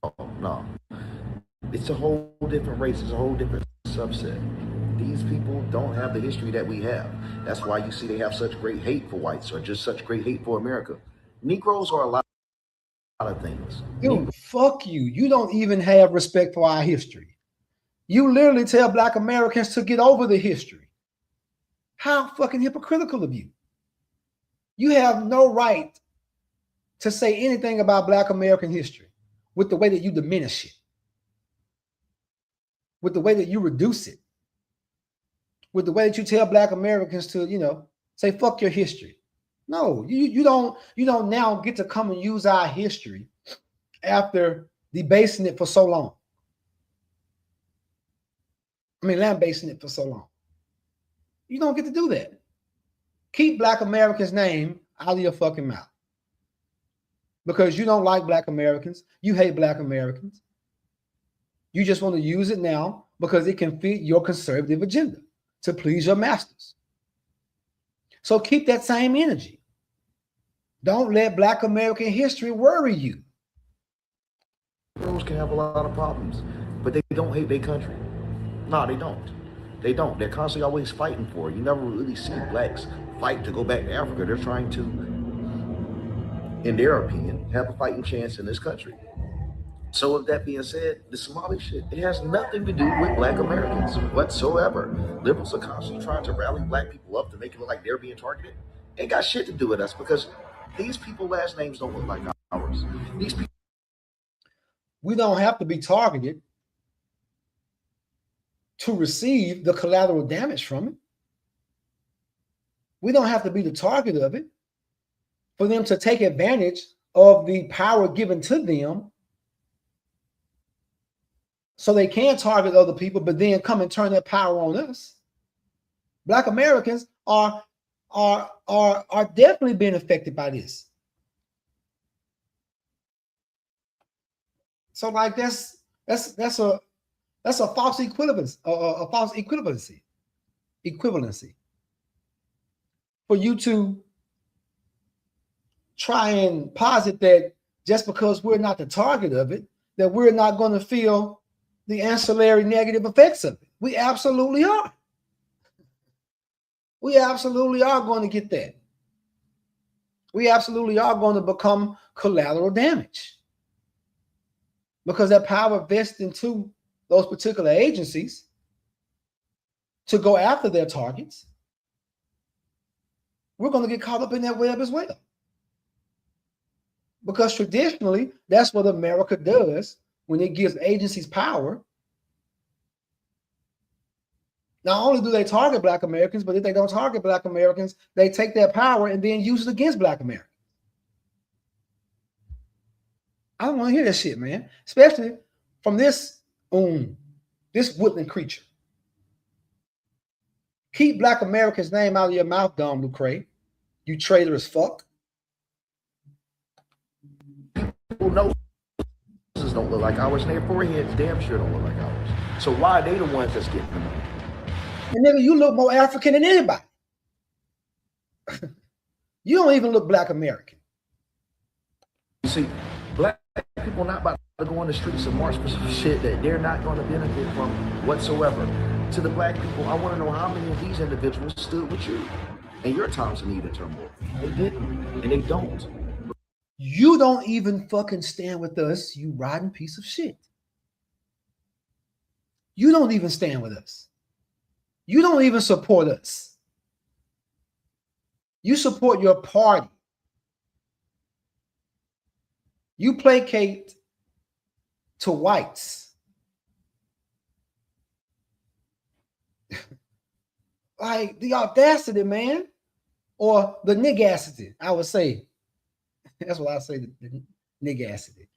Oh, no. It's a whole different race. It's a whole different subset. These people don't have the history that we have. That's why you see they have such great hate for whites or just such great hate for America. Negroes are a lot of things. Dude, fuck you. You don't even have respect for our history. You literally tell Black Americans to get over the history. How fucking hypocritical of you. You have no right to say anything about Black American history with the way that you diminish it, with the way that you reduce it, with the way that you tell Black Americans to, say fuck your history. No, you don't now get to come and use our history after debasing it for so long. I mean, lambasting it for so long. You don't get to do that. Keep Black Americans' name out of your fucking mouth. Because you don't like Black Americans. You hate Black Americans. You just want to use it now because it can fit your conservative agenda to please your masters. So keep that same energy. Don't let Black American history worry you. Negroes can have a lot of problems, but they don't hate their country. No, they don't. They don't. They're constantly always fighting for it. You never really see blacks fight to go back to Africa. They're trying to, in their opinion, have a fighting chance in this country. So with that being said, the Somali shit, it has nothing to do with Black Americans whatsoever. Liberals are constantly trying to rally black people up to make it look like they're being targeted. Ain't got shit to do with us because these people's last names don't look like ours. These people. We don't have to be targeted to receive the collateral damage from it. We don't have to be the target of it for them to take advantage of the power given to them so they can target other people, but then come and turn that power on us. Black Americans are definitely being affected by this. So like that's a false equivalency. For you to try and posit that just because we're not the target of it, that we're not going to feel the ancillary negative effects of it. We absolutely are. We absolutely are going to get that. We absolutely are going to become collateral damage. Because that power vests into those particular agencies to go after their targets. We're going to get caught up in that web as well. Because traditionally, that's what America does when it gives agencies power. Not only do they target Black Americans, but if they don't target Black Americans, they take their power and then use it against Black Americans. I don't want to hear that shit, man. Especially from this woodland creature. Keep Black America's name out of your mouth, Dom Lucre. You traitorous fuck. People know don't look like ours, and their foreheads damn sure don't look like ours. So why are they the ones that's getting the money? And nigga, you look more African than anybody. You don't even look Black American. You see, black people not about to go on the streets and march for some shit that they're not going to benefit from whatsoever. To the black people, I want to know how many of these individuals stood with you in your times of need and turmoil. They didn't, and they don't. You don't even fucking stand with us, you rotten piece of shit. You don't even stand with us. You don't even support us. You support your party. You placate to whites. Like the audacity, man, or the nigacity, I would say. That's what I say, the nigacity.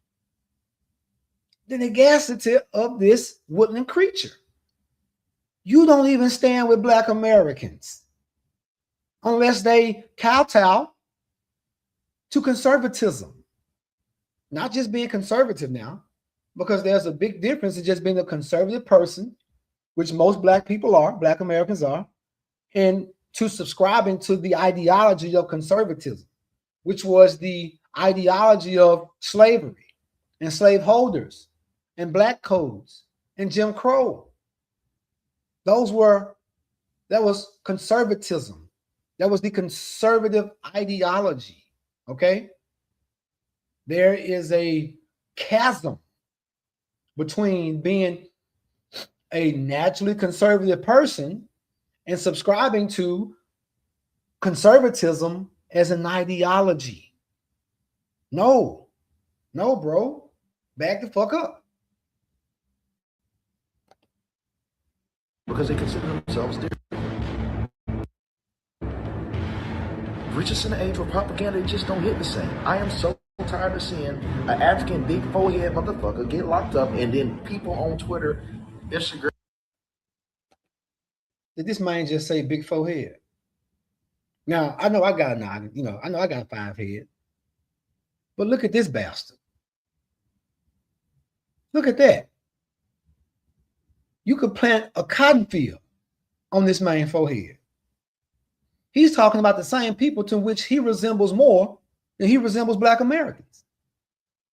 The nigacity of this woodland creature. You don't even stand with Black Americans unless they kowtow to conservatism. Not just being conservative now, because there's a big difference in just being a conservative person, which most Black people are, Black Americans are, and to subscribing to the ideology of conservatism, which was the ideology of slavery and slaveholders and Black codes and Jim Crow. That was conservatism. That was the conservative ideology, okay? There is a chasm between being a naturally conservative person and subscribing to conservatism as an ideology. No, bro. Back the fuck up. Because they consider themselves different. Reaches in the age where propaganda just don't hit the same. I am so tired of seeing an African big forehead motherfucker get locked up and then people on Twitter, Instagram. Did this man just say big forehead? Now, I know I got a 9, I know I got a 5 head. But look at this bastard. Look at that. You could plant a cotton field on this man's forehead. He's talking about the same people to which he resembles more than he resembles Black Americans.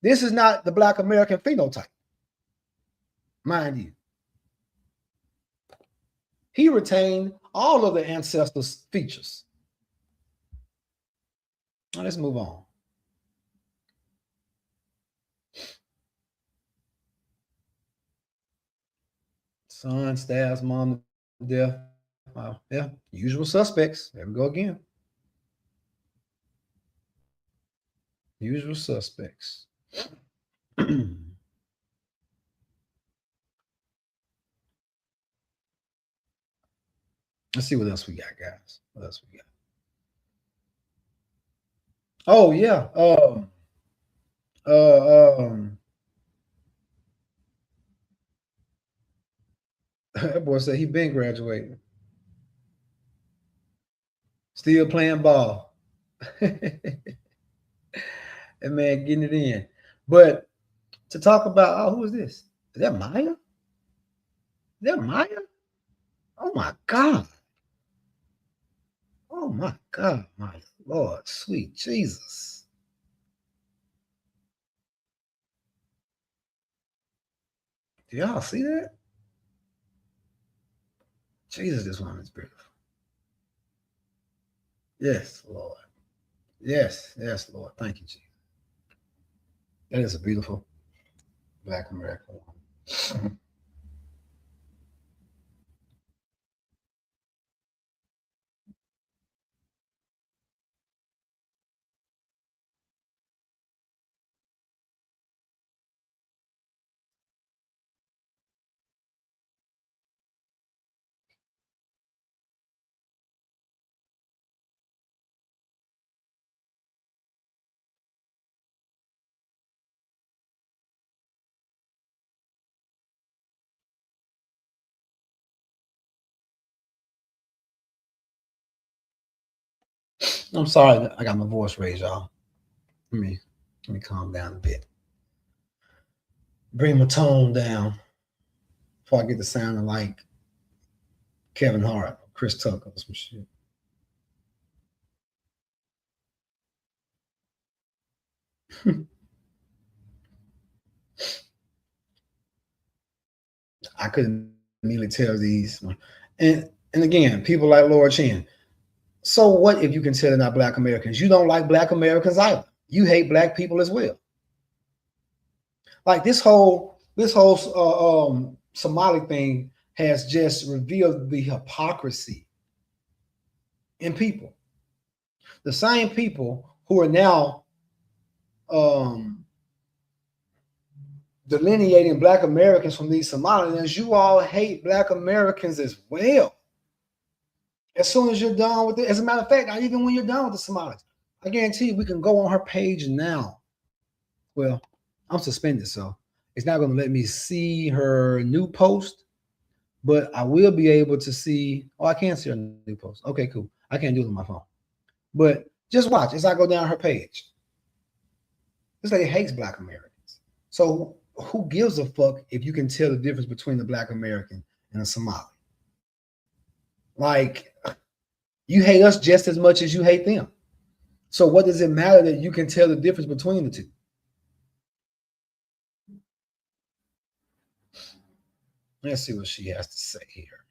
This is not the Black American phenotype, mind you. He retained all of the ancestors' features. Now, let's move on. Son stabs mom to death. Wow, yeah, usual suspects. There we go again. Usual suspects. Let's see what else we got, guys. What else we got? Oh yeah. That boy said he been graduating. Still playing ball. That man getting it in. But to talk about, who is this? Is that Maya? Is that Maya? Oh my God. Oh my God, my Lord, sweet Jesus. Do y'all see that? Jesus, this woman is beautiful. Yes, Lord. Yes, Lord. Thank you, Jesus. That is a beautiful Black American woman. I'm sorry, I got my voice raised, y'all. Let me calm down a bit. Bring my tone down before I get to sounding like Kevin Hart, Chris Tucker, or some shit. I couldn't immediately tell these. And again, people like Laura Chin. So what if you can tell they're not Black Americans? You don't like Black Americans either. You hate Black people as well. Like this whole Somali thing has just revealed the hypocrisy in people. The same people who are now delineating Black Americans from these Somalians, you all hate Black Americans as well. As soon as you're done with it, as a matter of fact, not even when you're done with the Somalis, I guarantee you we can go on her page now. Well, I'm suspended, so it's not going to let me see her new post, but I will be able to see. Oh, I can see her new post. Okay, cool. I can't do it on my phone, but just watch as I go down her page. This lady hates Black Americans. So who gives a fuck if you can tell the difference between a Black American and a Somali? Like, you hate us just as much as you hate them. So what does it matter that you can tell the difference between the two? Let's see what she has to say here.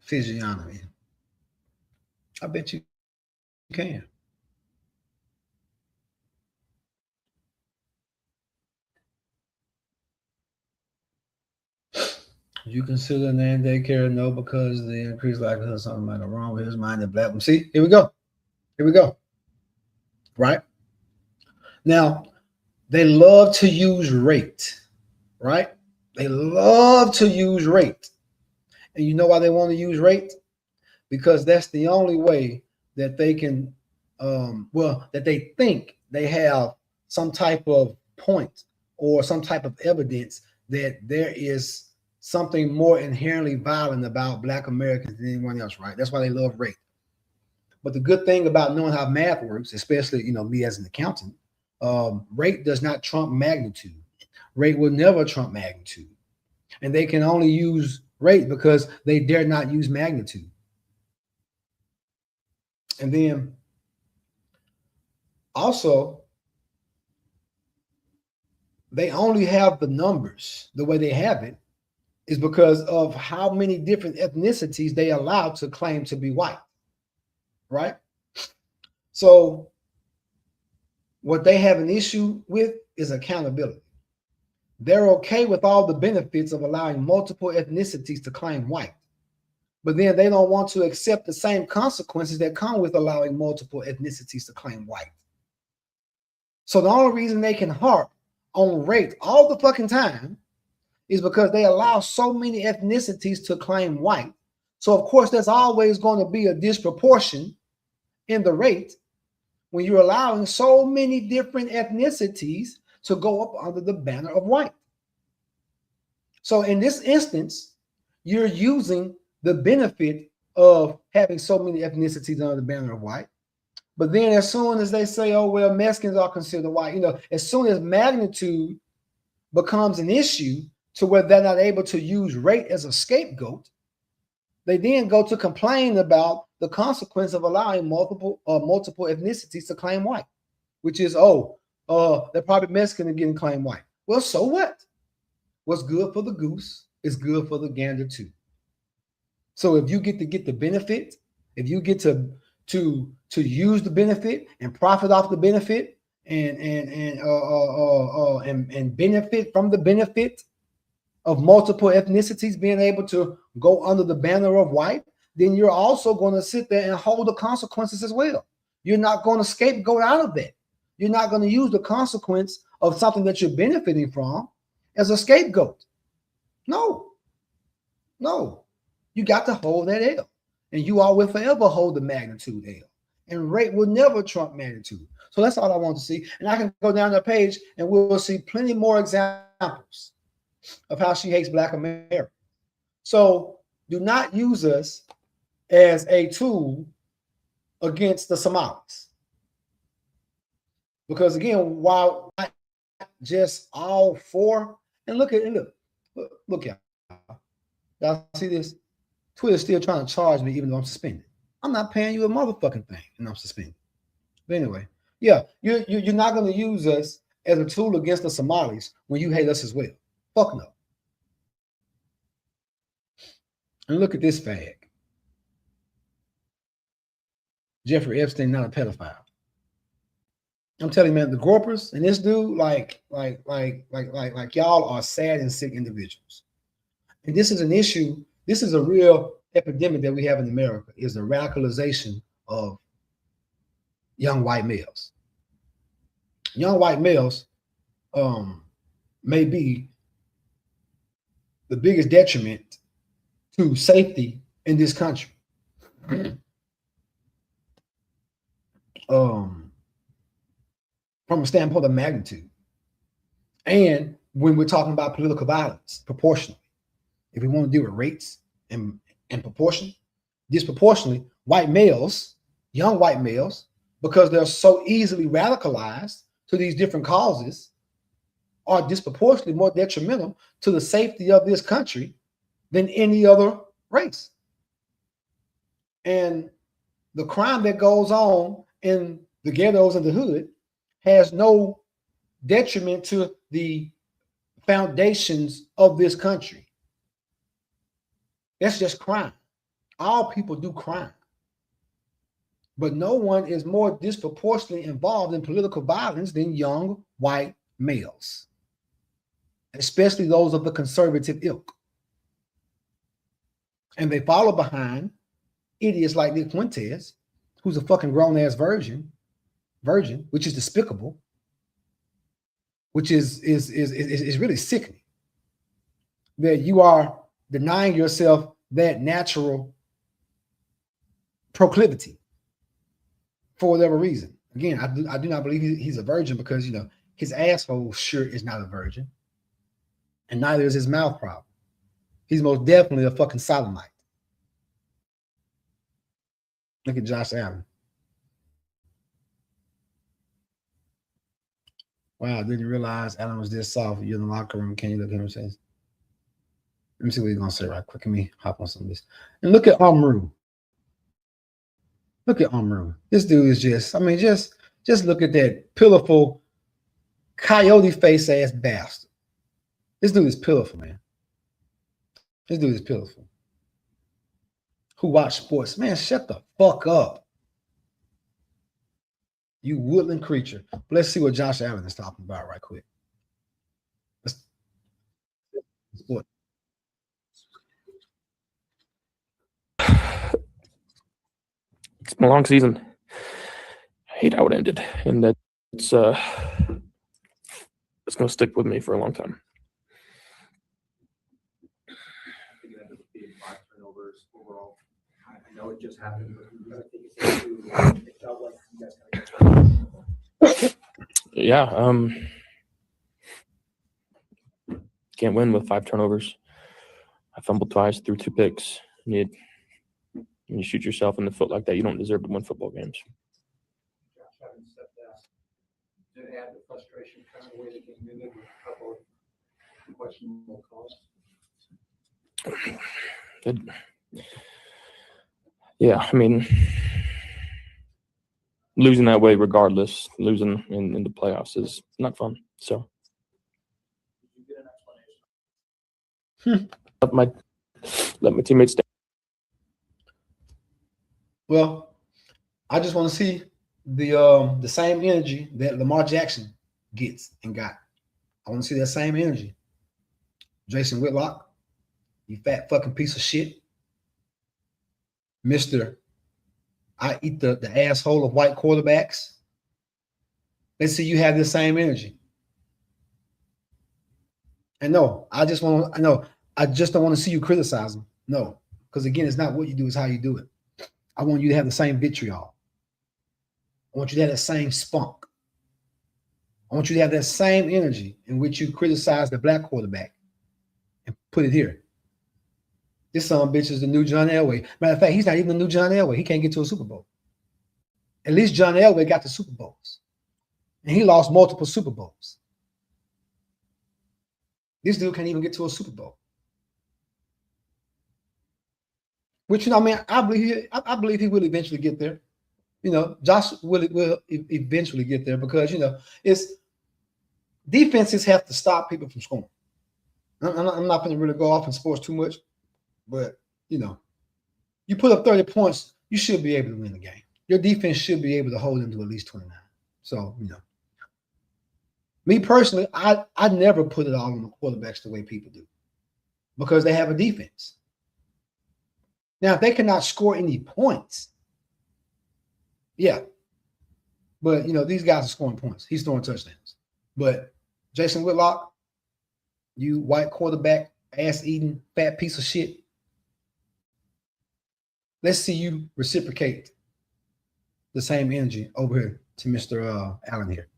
Physiognomy. I bet you can. You consider name daycare no because the increased likelihood of something might go wrong with his mind and Black. See, here we go. Here we go. Right? Now, they love to use rate, right? They love to use rate. And you know why they want to use rate? Because that's the only way that they can, that they think they have some type of point or some type of evidence that there is something more inherently violent about Black Americans than anyone else, right? That's why they love rate. But the good thing about knowing how math works, especially, me as an accountant, rate does not trump magnitude. Rate will never trump magnitude. And they can only use rate because they dare not use magnitude. And then also, they only have the numbers the way they have it is because of how many different ethnicities they allow to claim to be white, right? So what they have an issue with is accountability. They're okay with all the benefits of allowing multiple ethnicities to claim white, but then they don't want to accept the same consequences that come with allowing multiple ethnicities to claim white. So the only reason they can harp on rate all the fucking time is because they allow so many ethnicities to claim white. So of course, there's always going to be a disproportion in the rate when you're allowing so many different ethnicities to go up under the banner of white. So in this instance, you're using the benefit of having so many ethnicities under the banner of white. But then as soon as they say, oh, well, Mexicans are considered white, as soon as magnitude becomes an issue to where they're not able to use rate as a scapegoat, they then go to complain about the consequence of allowing multiple ethnicities to claim white, which is, they're probably Mexican and getting claimed white. Well, so what? What's good for the goose is good for the gander too. So if you get the benefit, if you get to use the benefit and profit off the benefit and benefit from the benefit of multiple ethnicities being able to go under the banner of white, then you're also going to sit there and hold the consequences as well. You're not going to scapegoat out of that. You're not going to use the consequence of something that you're benefiting from as a scapegoat. No. You got to hold that L. And you all will forever hold the magnitude L. And rape will never trump magnitude. So that's all I want to see. And I can go down the page and we'll see plenty more examples of how she hates Black America. So do not use us as a tool against the Somalis. Because again, while not just all for, and look, y'all see this? Twitter's still trying to charge me even though I'm suspended. I'm not paying you a motherfucking thing and I'm suspended. But anyway, yeah, you're not going to use us as a tool against the Somalis when you hate us as well. Fuck no. And look at this fag. Jeffrey Epstein, not a pedophile. I'm telling you, man, the gropers and this dude, like y'all are sad and sick individuals. And this is an issue. This is a real epidemic that we have in America, is the radicalization of young white males. Young white males may be the biggest detriment to safety in this country. From a standpoint of magnitude. And when we're talking about political violence, proportionally, if we want to deal with rates and proportion, disproportionately, white males, young white males, because they're so easily radicalized to these different causes, are disproportionately more detrimental to the safety of this country than any other race. And the crime that goes on in the ghettos and the hood has no detriment to the foundations of this country. That's just crime. All people do crime. But no one is more disproportionately involved in political violence than young white males, especially those of the conservative ilk. And they follow behind idiots like Nick Fuentes, who's a fucking grown-ass virgin, which is despicable, which is really sickening. That you are denying yourself that natural proclivity for whatever reason. Again, I do not believe he's a virgin because, you know, his asshole sure is not a virgin. And neither is his mouth problem. He's most definitely a fucking sodomite. Look at Josh Allen. Wow, didn't realize Allen was this soft. You're in the locker room. Can you look at him and say? Let me see what he's going to say right quick. Let me hop on some of this. And look at Amru. Look at Amru. This dude is just look at that pitiful coyote face ass bastard. This dude is pitiful, man. This dude is pitiful. Who watch sports? Man, shut the fuck up. You woodland creature. But let's see what Josh Allen is talking about right quick. Sport. It's been a long season. I hate how it ended, and it's going to stick with me for a long time. I know it just happened, but it felt like you guys Yeah, can't win with 5 turnovers. I fumbled twice, threw 2 picks. When you shoot yourself in the foot like that, you don't deserve to win football games. to add the frustration kind of way the game ended with a couple of questionable calls. Yeah, I mean, losing that way regardless, losing in the playoffs is not fun. So Did you get an explanation? let my teammates stay. Well, I just want to see the same energy that Lamar Jackson gets and got. I want to see that same energy. Jason Whitlock, you fat fucking piece of shit. Mr. I eat the asshole of white quarterbacks. Let's see you have the same energy. And no, I just don't want to see you criticize them. No, because again, it's not what you do, it's how you do it. I want you to have the same vitriol. I want you to have that same spunk. I want you to have that same energy in which you criticize the black quarterback and put it here. This son of a bitch is the new John Elway. Matter of fact, he's not even the new John Elway. He can't get to a Super Bowl. At least John Elway got the Super Bowls. And he lost multiple Super Bowls. This dude can't even get to a Super Bowl. Which, I mean, I believe he will eventually get there. Josh will eventually get there because, it's defenses have to stop people from scoring. I'm not going to really go off in sports too much, but, you put up 30 points, you should be able to win the game. Your defense should be able to hold them to at least 29. So, me personally, I never put it all on the quarterbacks the way people do because they have a defense. Now, if they cannot score any points, yeah. But, these guys are scoring points. He's throwing touchdowns. But Jason Whitlock, you white quarterback, ass-eating, fat piece of shit, let's see you reciprocate the same energy over here to Mr. Allen here.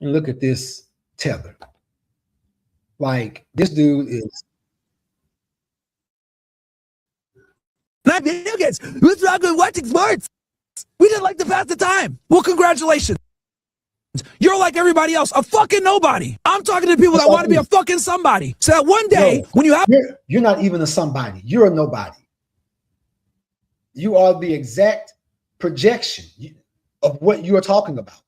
And look at this tether. Like, this dude is... Not video games. What's wrong with watching sports? We just like to pass the time. Well, congratulations. You're like everybody else, a fucking nobody. I'm talking to people that want to be a fucking somebody. So that one day, when you have... You're not even a somebody. You're a nobody. You are the exact projection of what you are talking about.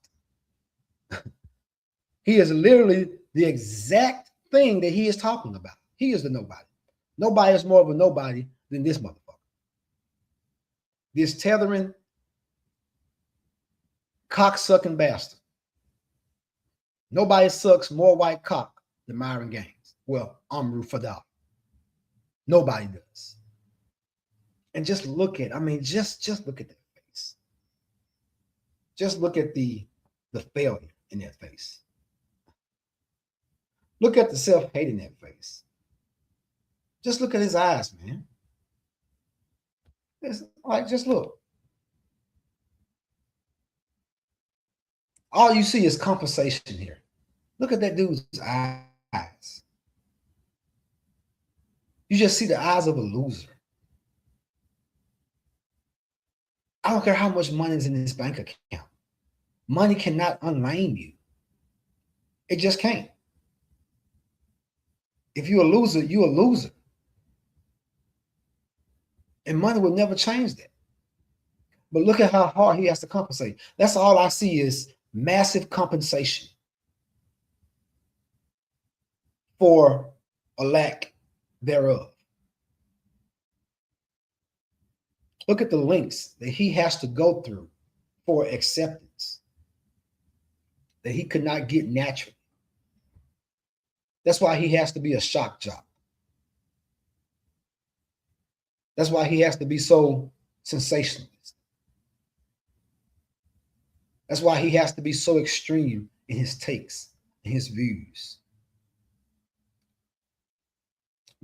He is literally the exact thing that he is talking about. He is the nobody. Nobody is more of a nobody than this motherfucker. This tethering, cock-sucking bastard. Nobody sucks more white cock than Myron Gaines. Well, Amru Fadal. Nobody does. And just look at, just look at that face. Just look at the failure in that face. Look at the self-hate in that face. Just look at his eyes, man. It's like, just look. All you see is compensation here. Look at that dude's eyes. You just see the eyes of a loser. I don't care how much money is in this bank account. Money cannot unlame you. It just can't. If you're a loser, you're a loser. And money will never change that. But look at how hard he has to compensate. That's all I see is massive compensation for a lack thereof. Look at the lengths that he has to go through for acceptance that he could not get naturally. That's why he has to be a shock jock. That's why he has to be so sensationalist. That's why he has to be so extreme in his takes and his views.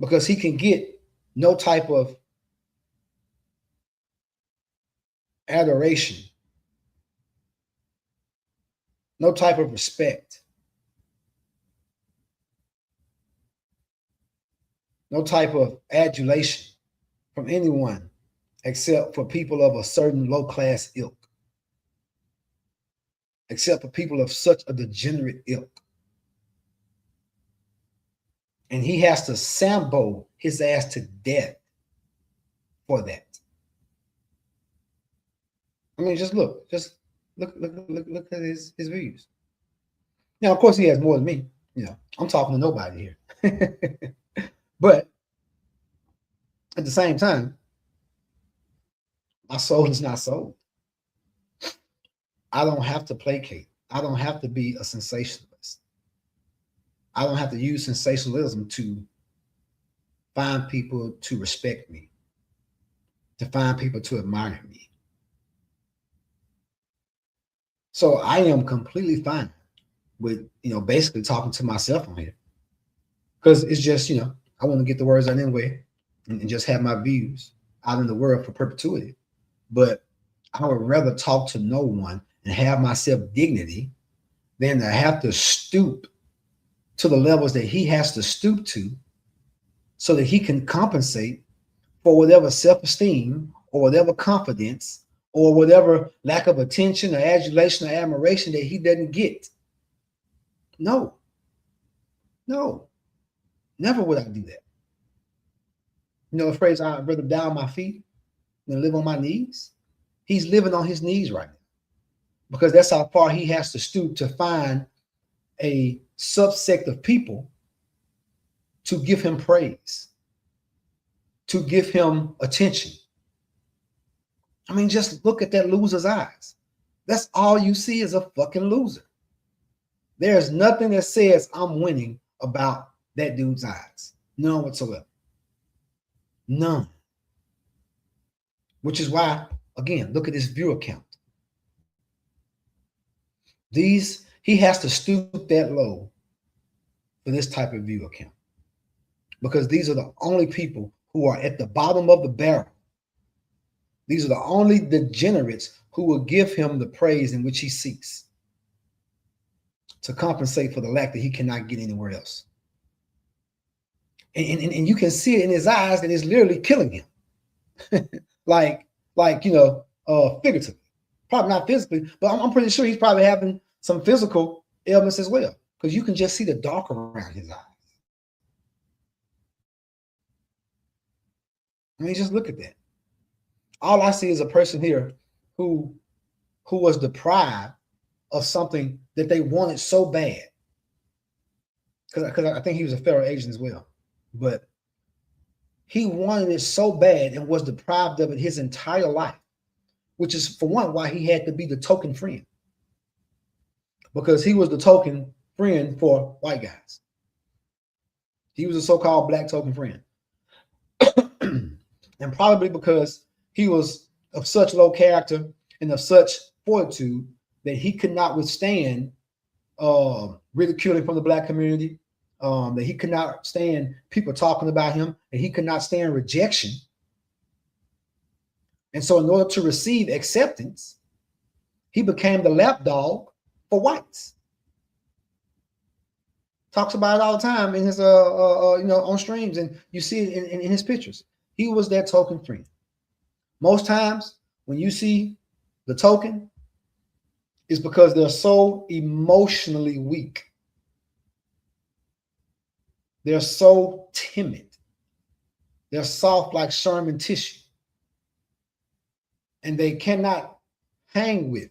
Because he can get no type of adoration, no type of respect, no type of adulation from anyone except for people of a certain low-class ilk, except for people of such a degenerate ilk. And he has to sambo his ass to death for that. Just look at his views. Now, of course, he has more than me. I'm talking to nobody here. But at the same time, my soul is not sold. I don't have to placate. I don't have to be a sensationalist. I don't have to use sensationalism to find people to respect me, to find people to admire me. So I am completely fine with, basically talking to myself on here. Because it's just, I want to get the words out anyway and just have my views out in the world for perpetuity. But I would rather talk to no one and have myself dignity than to have to stoop to the levels that he has to stoop to so that he can compensate for whatever self-esteem or whatever confidence or whatever lack of attention or adulation or admiration that he doesn't get. No, never would I do that. You know the phrase, I'd rather die on my feet than live on my knees? He's living on his knees right now because that's how far he has to stoop to find a subsect of people to give him praise, to give him attention. I mean, just look at that loser's eyes. That's all you see is a fucking loser. There's nothing that says I'm winning about that dude's eyes. None whatsoever. None. Which is why, again, look at this viewer count. He has to stoop that low for this type of viewer count. Because these are the only people who are at the bottom of the barrel. These are the only degenerates who will give him the praise in which he seeks to compensate for the lack that he cannot get anywhere else. And you can see it in his eyes that it's literally killing him. like figuratively. Probably not physically, but I'm pretty sure he's probably having some physical ailments as well, because you can just see the dark around his eyes. I mean, just look at that. All I see is a person here who was deprived of something that they wanted so bad. Because I think he was a federal agent as well. But he wanted it so bad and was deprived of it his entire life, which is, for one, why he had to be the token friend. Because he was the token friend for white guys. He was a so-called black token friend. And probably because he was of such low character and of such fortitude that he could not withstand ridiculing from the black community, that he could not stand people talking about him, and he could not stand rejection. And so in order to receive acceptance, he became the lapdog for whites. Talks about it all the time in his on streams, and you see it in his pictures. He was that token friend. Most times when you see the token, it's because they're so emotionally weak. They're so timid. They're soft like Sherman tissue. And they cannot hang with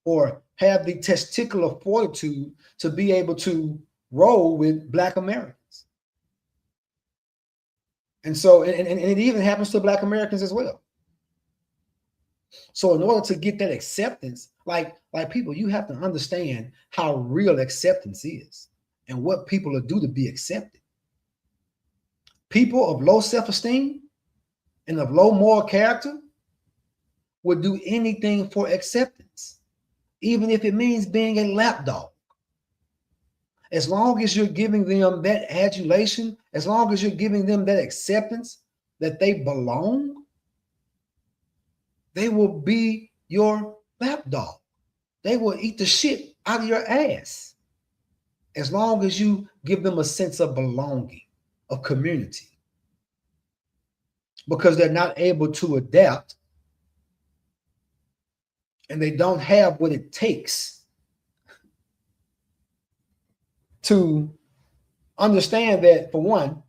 or have the testicular fortitude to be able to roll with Black Americans. And so, and it even happens to Black Americans as well. So in order to get that acceptance, like people, you have to understand how real acceptance is and what people will do to be accepted. People of low self-esteem and of low moral character would do anything for acceptance, even if it means being a lapdog. As long as you're giving them that adulation, as long as you're giving them that acceptance that they belong, they will be your lapdog. They will eat the shit out of your ass. As long as you give them a sense of belonging, of community. Because they're not able to adapt and they don't have what it takes to understand that, for one,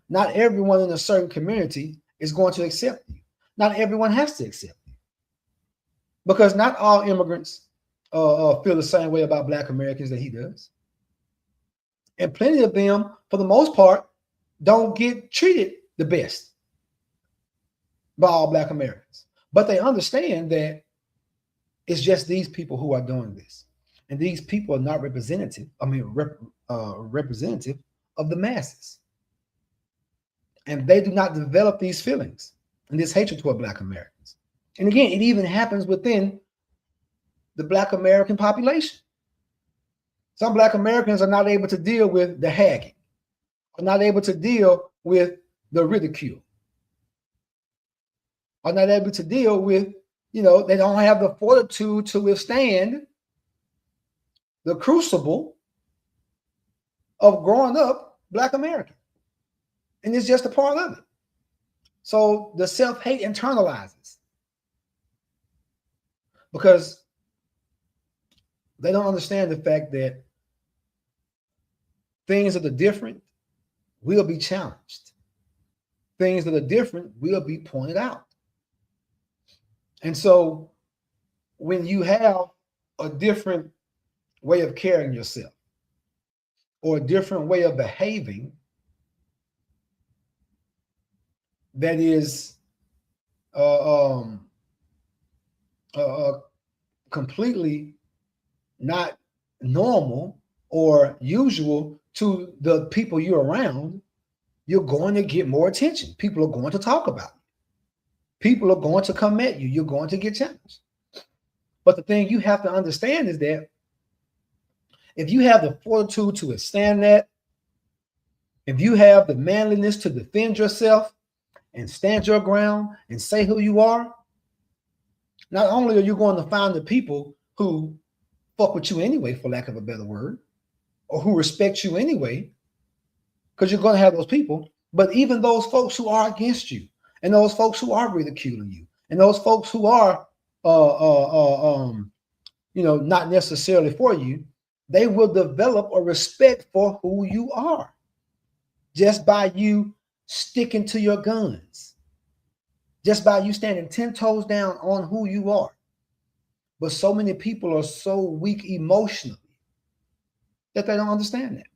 not everyone in a certain community is going to accept you. Not everyone has to accept you. Because not all immigrants feel the same way about Black Americans that he does. And plenty of them, for the most part, don't get treated the best by all Black Americans. But they understand that it's just these people who are doing this. And these people are not representative of the masses. And they do not develop these feelings and this hatred toward Black Americans. And again, it even happens within the Black American population. Some Black Americans are not able to deal with the hagging, are not able to deal with the ridicule, are not able to deal with they don't have the fortitude to withstand the crucible of growing up Black American. And it's just a part of it. So the self-hate internalizes because they don't understand the fact that things that are different will be challenged. Things that are different will be pointed out. And so when you have a different way of carrying yourself or a different way of behaving that is completely not normal or usual to the people you're around, you're going to get more attention. People are going to talk about you. People are going to come at you. You're going to get challenged. But the thing you have to understand is that if you have the fortitude to withstand that, if you have the manliness to defend yourself and stand your ground and say who you are, not only are you going to find the people who fuck with you anyway, for lack of a better word, or who respect you anyway, because you're going to have those people, but even those folks who are against you, and those folks who are ridiculing you, and those folks who are, not necessarily for you, they will develop a respect for who you are just by you sticking to your guns, just by you standing 10 toes down on who you are. But so many people are so weak emotionally that they don't understand that.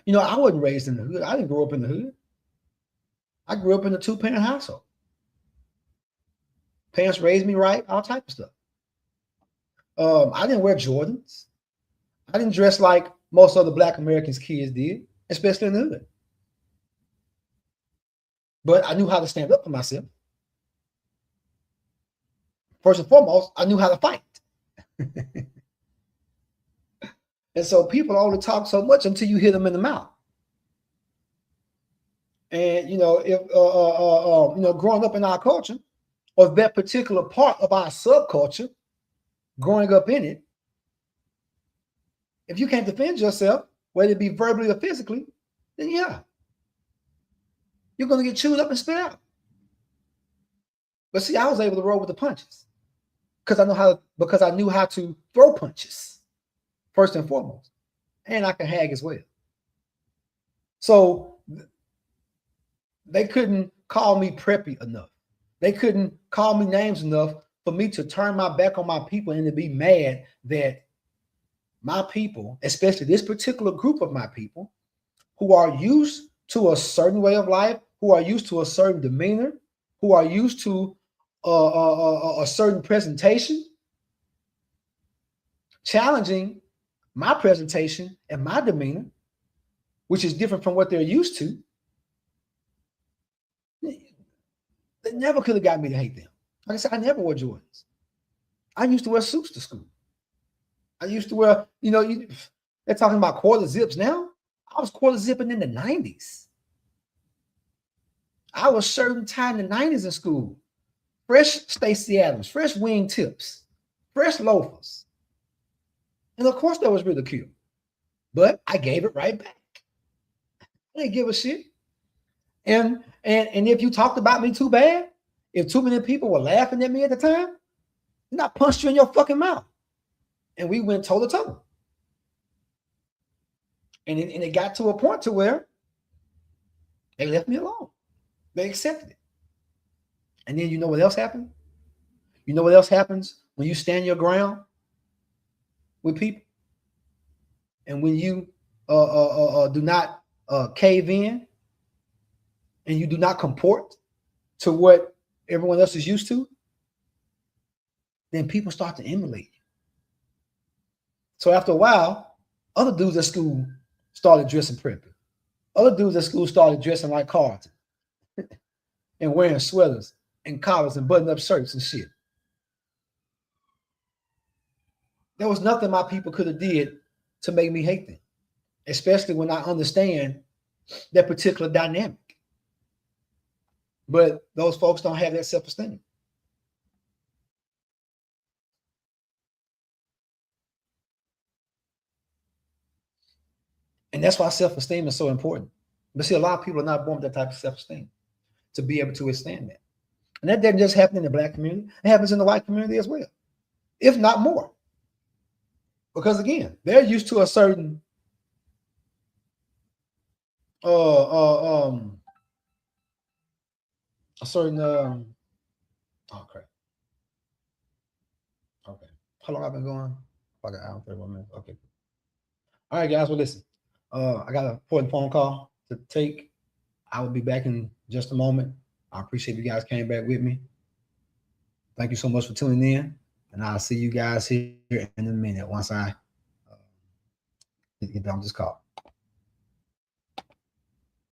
I wasn't raised in the hood. I didn't grow up in the hood. I grew up in a 2-parent household. Parents raised me right, all type of stuff. I didn't wear Jordans. I didn't dress like most other Black Americans kids did, especially in the hood. But I knew how to stand up for myself. First and foremost, I knew how to fight. And so people only talk so much until you hit them in the mouth. And if growing up in our culture, or that particular part of our subculture, growing up in it, if you can't defend yourself, whether it be verbally or physically, then yeah, you're going to get chewed up and spit out. But see, I was able to roll with the punches because I knew how to throw punches first and foremost, and I can hag as well. So they couldn't call me preppy enough. They couldn't call me names enough for me to turn my back on my people and to be mad that my people, especially this particular group of my people, who are used to a certain way of life, who are used to a certain demeanor, who are used to a certain presentation, challenging my presentation and my demeanor, which is different from what they're used to. They never could have got me to hate them. Like I said, I never wore Jordans. I used to wear suits to school. I used to wear, they're talking about quarter zips now. I was quarter zipping in the 90s. I was shirt and tie in the 90s in school. Fresh Stacey Adams, fresh wing tips, fresh loafers. And of course there was ridicule. But I gave it right back. I didn't give a shit. And if you talked about me too bad, if too many people were laughing at me at the time, then I punched you in your fucking mouth. And we went toe to toe. And it got to a point to where they left me alone. They accepted it. And then you know what else happened? You know what else happens when you stand your ground with people? And when you do not cave in and you do not comport to what everyone else is used to, then people start to emulate you. So after a while, other dudes at school started dressing preppy. Other dudes at school started dressing like Carlton and wearing sweaters and collars and button-up shirts and shit. There was nothing my people could have did to make me hate them, especially when I understand that particular dynamic. But those folks don't have that self-esteem. And that's why self-esteem is so important. But see, a lot of people are not born with that type of self-esteem to be able to withstand that. And that doesn't just happen in the black community, it happens in the white community as well, if not more. Because again, they're used to a certain a certain oh crap. Okay. How long I've been going? Like an hour, 31 minutes. Okay. All right, guys. Well, listen. I got an important phone call to take. I will be back in just a moment. I appreciate you guys came back with me. Thank you so much for tuning in. And I'll see you guys here in a minute once I get done with this call.